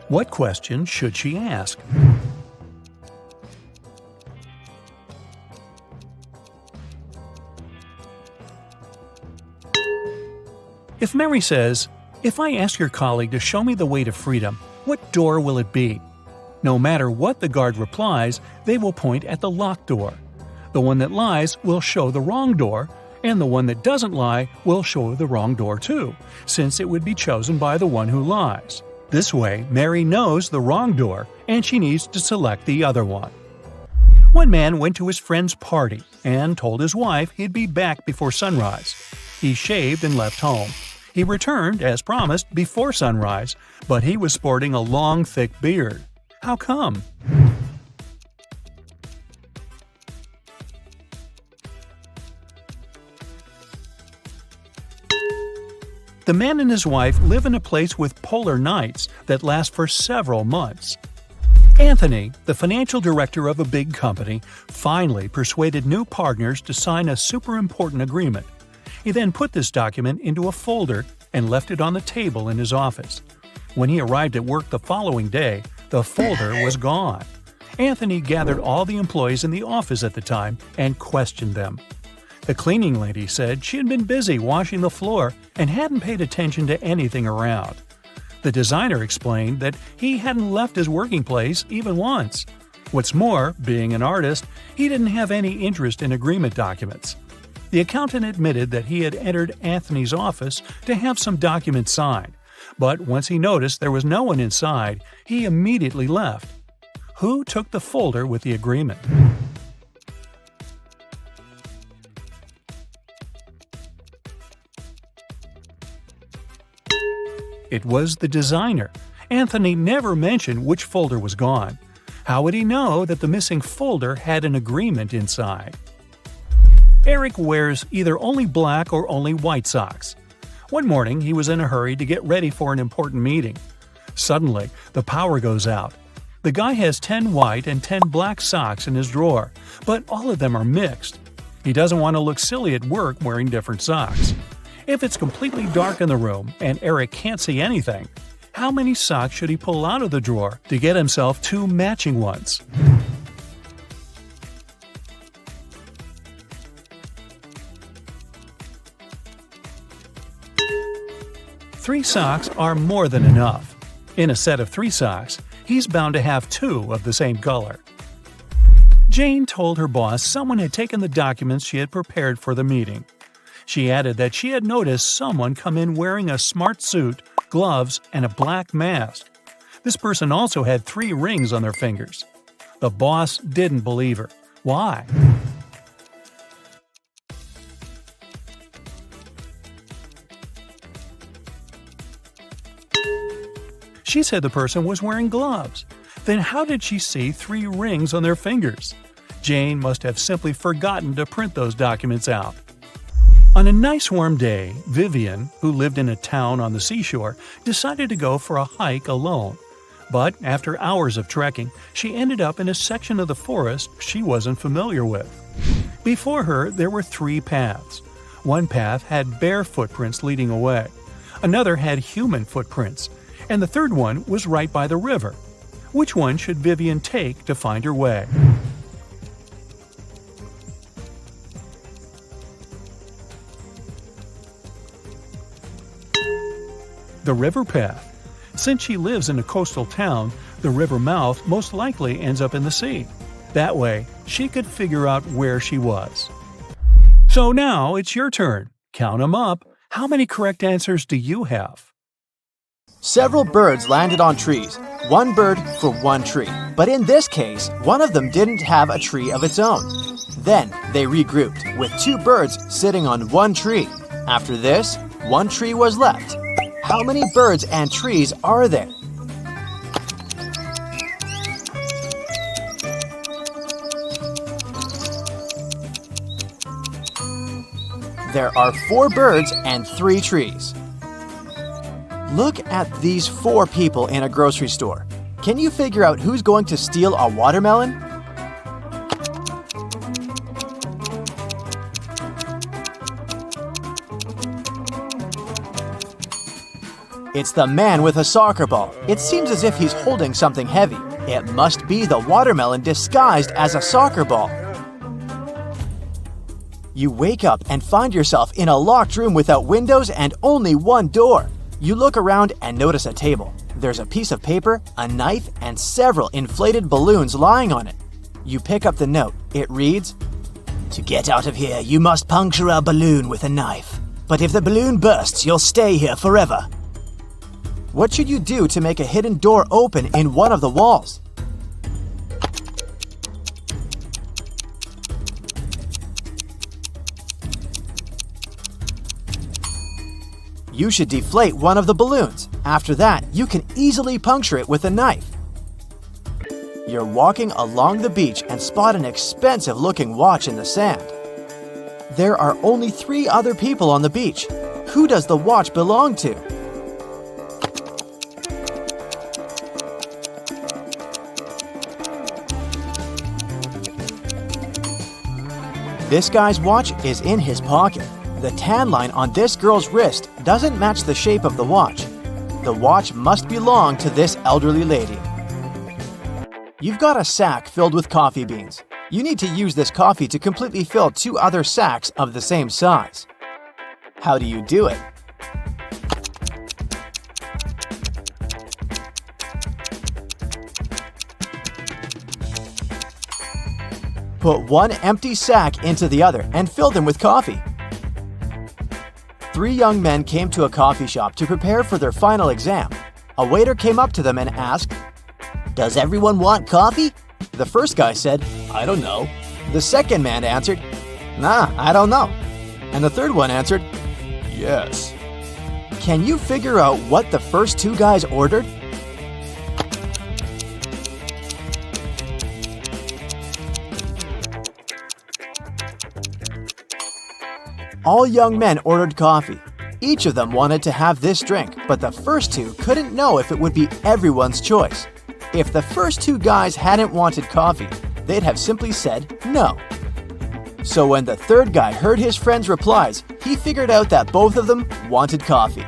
[SPEAKER 5] What question should she ask? If Mary says, "If I ask your colleague to show me the way to freedom, what door will it be?" No matter what the guard replies, they will point at the locked door. The one that lies will show the wrong door, and the one that doesn't lie will show the wrong door too, since it would be chosen by the one who lies. This way, Mary knows the wrong door, and she needs to select the other one. One man went to his friend's party and told his wife he'd be back before sunrise. He shaved and left home. He returned, as promised, before sunrise, but he was sporting a long, thick beard. How come? The man and his wife live in a place with polar nights that last for several months. Anthony, the financial director of a big company, finally persuaded new partners to sign a super important agreement. He then put this document into a folder and left it on the table in his office. When he arrived at work the following day, the folder was gone. Anthony gathered all the employees in the office at the time and questioned them. The cleaning lady said she had been busy washing the floor and hadn't paid attention to anything around. The designer explained that he hadn't left his working place even once. What's more, being an artist, he didn't have any interest in agreement documents. The accountant admitted that he had entered Anthony's office to have some documents signed, but once he noticed there was no one inside, he immediately left. Who took the folder with the agreement? It was the designer. Anthony never mentioned which folder was gone. How would he know that the missing folder had an agreement inside? Eric wears either only black or only white socks. One morning, he was in a hurry to get ready for an important meeting. Suddenly, the power goes out. The guy has 10 white and 10 black socks in his drawer, but all of them are mixed. He doesn't want to look silly at work wearing different socks. If it's completely dark in the room and Eric can't see anything, how many socks should he pull out of the drawer to get himself 2 matching ones? Three socks are more than enough. In a set of 3 socks, he's bound to have 2 of the same color. Jane told her boss someone had taken the documents she had prepared for the meeting. She added that she had noticed someone come in wearing a smart suit, gloves, and a black mask. This person also had 3 rings on their fingers. The boss didn't believe her. Why? She said the person was wearing gloves. Then how did she see 3 rings on their fingers? Jane must have simply forgotten to print those documents out. On a nice warm day, Vivian, who lived in a town on the seashore, decided to go for a hike alone. But after hours of trekking, she ended up in a section of the forest she wasn't familiar with. Before her, there were 3 paths. One path had bear footprints leading away. Another had human footprints. And the third one was right by the river. Which one should Vivian take to find her way? The river path. Since she lives in a coastal town, the river mouth most likely ends up in the sea. That way, she could figure out where she was. So now it's your turn. Count 'em up. How many correct answers do you have?
[SPEAKER 1] Several birds landed on trees, one bird for one tree. But in this case, one of them didn't have a tree of its own. Then they regrouped, with 2 birds sitting on one tree. After this, 1 tree was left. How many birds and trees are there? There are 4 birds and 3 trees. Look at these 4 people in a grocery store. Can you figure out who's going to steal a watermelon? It's the man with a soccer ball. It seems as if he's holding something heavy. It must be the watermelon disguised as a soccer ball. You wake up and find yourself in a locked room without windows and only one door. You look around and notice a table. There's a piece of paper, a knife, and several inflated balloons lying on it. You pick up the note. It reads, "To get out of here, you must puncture a balloon with a knife. But if the balloon bursts, you'll stay here forever." What should you do to make a hidden door open in one of the walls? You should deflate one of the balloons. After that, you can easily puncture it with a knife. You're walking along the beach and spot an expensive-looking watch in the sand. There are only 3 other people on the beach. Who does the watch belong to? This guy's watch is in his pocket. The tan line on this girl's wrist doesn't match the shape of the watch. The watch must belong to this elderly lady. You've got a sack filled with coffee beans. You need to use this coffee to completely fill 2 other sacks of the same size. How do you do it? Put one empty sack into the other and fill them with coffee. 3 young men came to a coffee shop to prepare for their final exam. A waiter came up to them and asked, "Does everyone want coffee?" The first guy said, "I don't know." The second man answered, "Nah, I don't know." And the third one answered, "Yes." Can you figure out what the first 2 guys ordered? All young men ordered coffee. Each of them wanted to have this drink, but the first 2 couldn't know if it would be everyone's choice. If the first 2 guys hadn't wanted coffee, they'd have simply said no. So when the third guy heard his friend's replies, he figured out that both of them wanted coffee.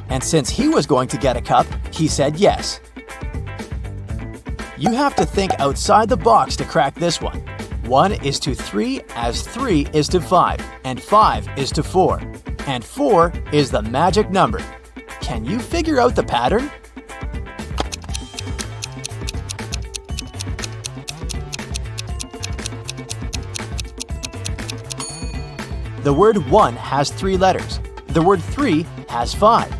[SPEAKER 1] And since he was going to get a cup, he said yes. You have to think outside the box to crack this one. 1 is to 3 as 3 is to 5, and 5 is to 4. And 4 is the magic number. Can you figure out the pattern? The word 1 has 3 letters. The word 3 has 5.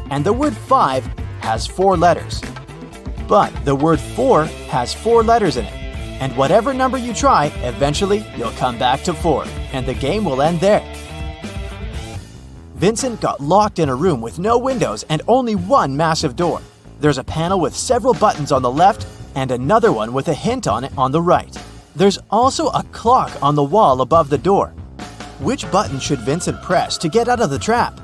[SPEAKER 1] And the word 5 has 4 letters. But the word 4 has 4 letters in it. And whatever number you try, eventually you'll come back to 4, and the game will end there. Vincent got locked in a room with no windows and only one massive door. There's a panel with several buttons on the left and another one with a hint on it on the right. There's also a clock on the wall above the door. Which button should Vincent press to get out of the trap?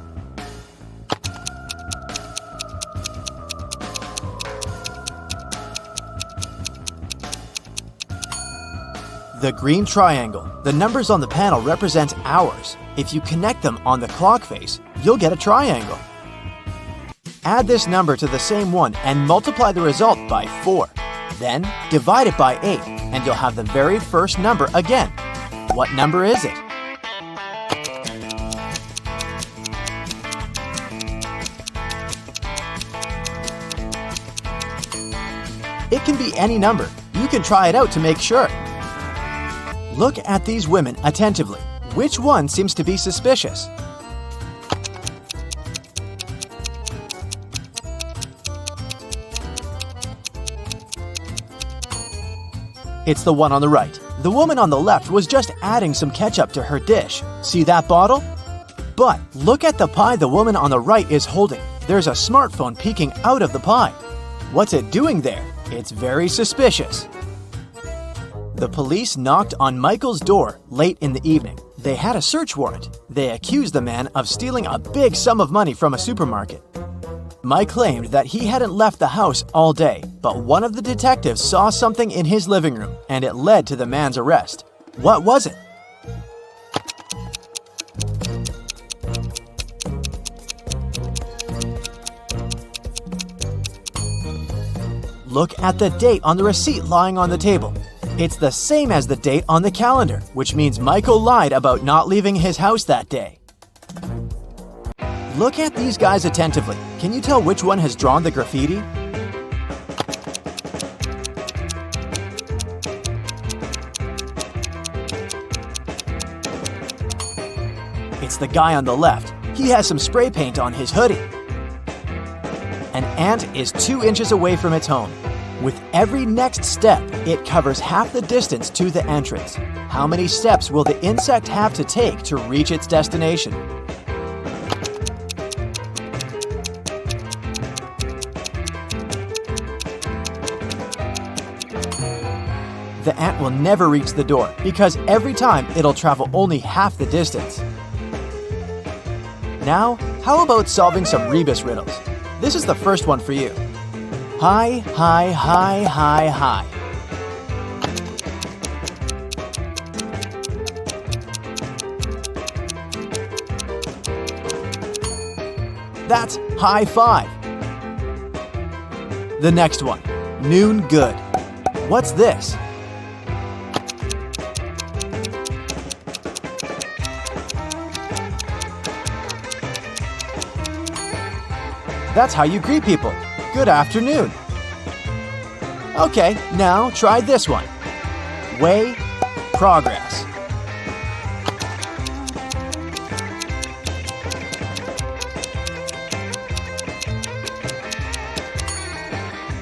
[SPEAKER 1] The green triangle, the numbers on the panel represent hours. If you connect them on the clock face, you'll get a triangle. Add this number to the same one and multiply the result by 4. Then divide it by 8 and you'll have the very first number again. What number is it? It can be any number. You can try it out to make sure. Look at these women attentively. Which one seems to be suspicious? It's the one on the right. The woman on the left was just adding some ketchup to her dish. See that bottle? But look at the pie the woman on the right is holding. There's a smartphone peeking out of the pie. What's it doing there? It's very suspicious. The police knocked on Michael's door late in the evening. They had a search warrant. They accused the man of stealing a big sum of money from a supermarket. Mike claimed that he hadn't left the house all day, but one of the detectives saw something in his living room, and it led to the man's arrest. What was it? Look at the date on the receipt lying on the table. It's the same as the date on the calendar, which means Michael lied about not leaving his house that day. Look at these guys attentively. Can you tell which one has drawn the graffiti? It's the guy on the left. He has some spray paint on his hoodie. An ant is 2 inches away from its home. With every next step, it covers half the distance to the entrance. How many steps will the insect have to take to reach its destination? The ant will never reach the door because every time it'll travel only half the distance. Now, how about solving some rebus riddles? This is the first one for you. High, high, high, high, high. That's high five. The next one, noon good. What's this? That's how you greet people. Good afternoon. Okay, now try this one. Way, progress.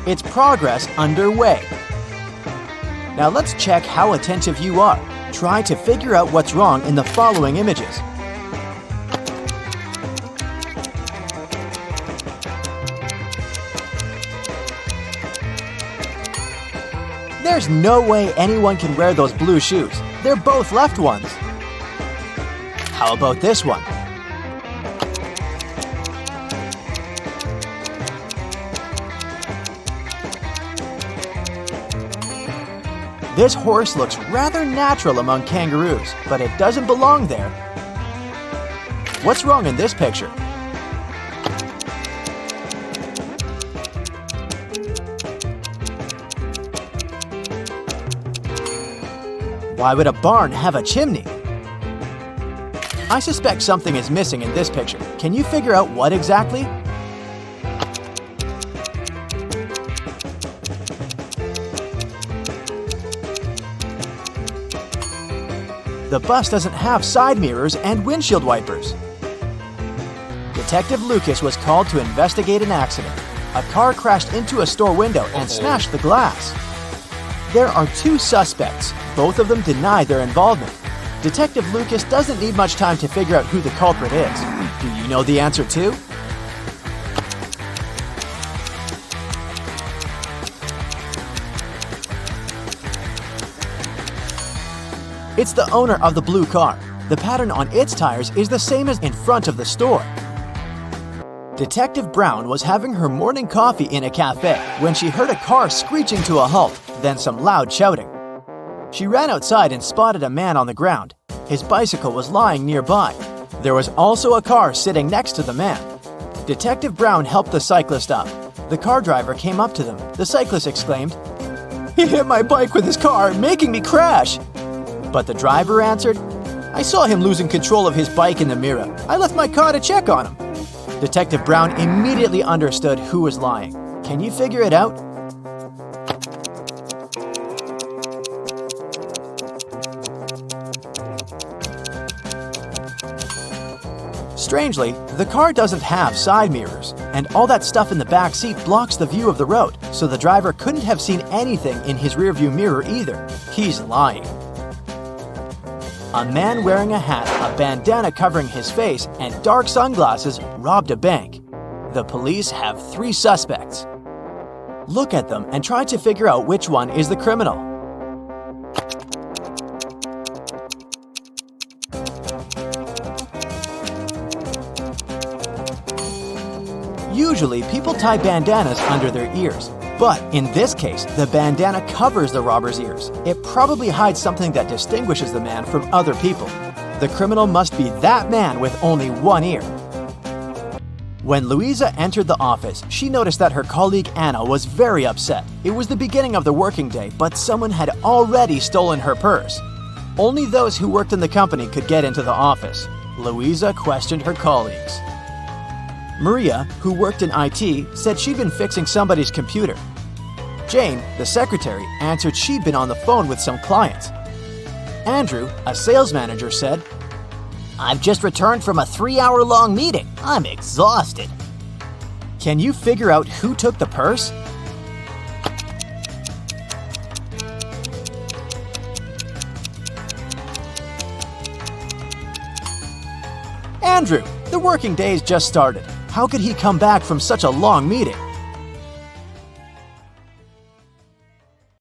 [SPEAKER 1] It's progress underway. Now let's check how attentive you are. Try to figure out what's wrong in the following images. There's no way anyone can wear those blue shoes. They're both left ones. How about this one? This horse looks rather natural among kangaroos, but it doesn't belong there. What's wrong in this picture? Why would a barn have a chimney? I suspect something is missing in this picture. Can you figure out what exactly? The bus doesn't have side mirrors and windshield wipers. Detective Lucas was called to investigate an accident. A car crashed into a store window and smashed the glass. There are 2 suspects. Both of them deny their involvement. Detective Lucas doesn't need much time to figure out who the culprit is. Do you know the answer too? It's the owner of the blue car. The pattern on its tires is the same as in front of the store. Detective Brown was having her morning coffee in a cafe when she heard a car screeching to a halt, then some loud shouting. She ran outside and spotted a man on the ground. His bicycle was lying nearby. There was also a car sitting next to the man. Detective Brown helped the cyclist up. The car driver came up to them. The cyclist exclaimed, "He hit my bike with his car, making me crash." But the driver answered, "I saw him losing control of his bike in the mirror. I left my car to check on him." Detective Brown immediately understood who was lying. Can you figure it out? Strangely, the car doesn't have side mirrors, and all that stuff in the back seat blocks the view of the road, so the driver couldn't have seen anything in his rearview mirror either. He's lying. A man wearing a hat, a bandana covering his face, and dark sunglasses robbed a bank. The police have 3 suspects. Look at them and try to figure out which one is the criminal. Usually, people tie bandanas under their ears, but in this case, the bandana covers the robber's ears. It probably hides something that distinguishes the man from other people. The criminal must be that man with only one ear. When Louisa entered the office, she noticed that her colleague Anna was very upset. It was the beginning of the working day, but someone had already stolen her purse. Only those who worked in the company could get into the office. Louisa questioned her colleagues. Maria, who worked in IT, said she'd been fixing somebody's computer. Jane, the secretary, answered she'd been on the phone with some clients. Andrew, a sales manager, said,
[SPEAKER 2] "I've just returned from a 3-hour-long meeting. I'm exhausted."
[SPEAKER 1] Can you figure out who took the purse? Andrew, the working day's just started. How could he come back from such a long meeting?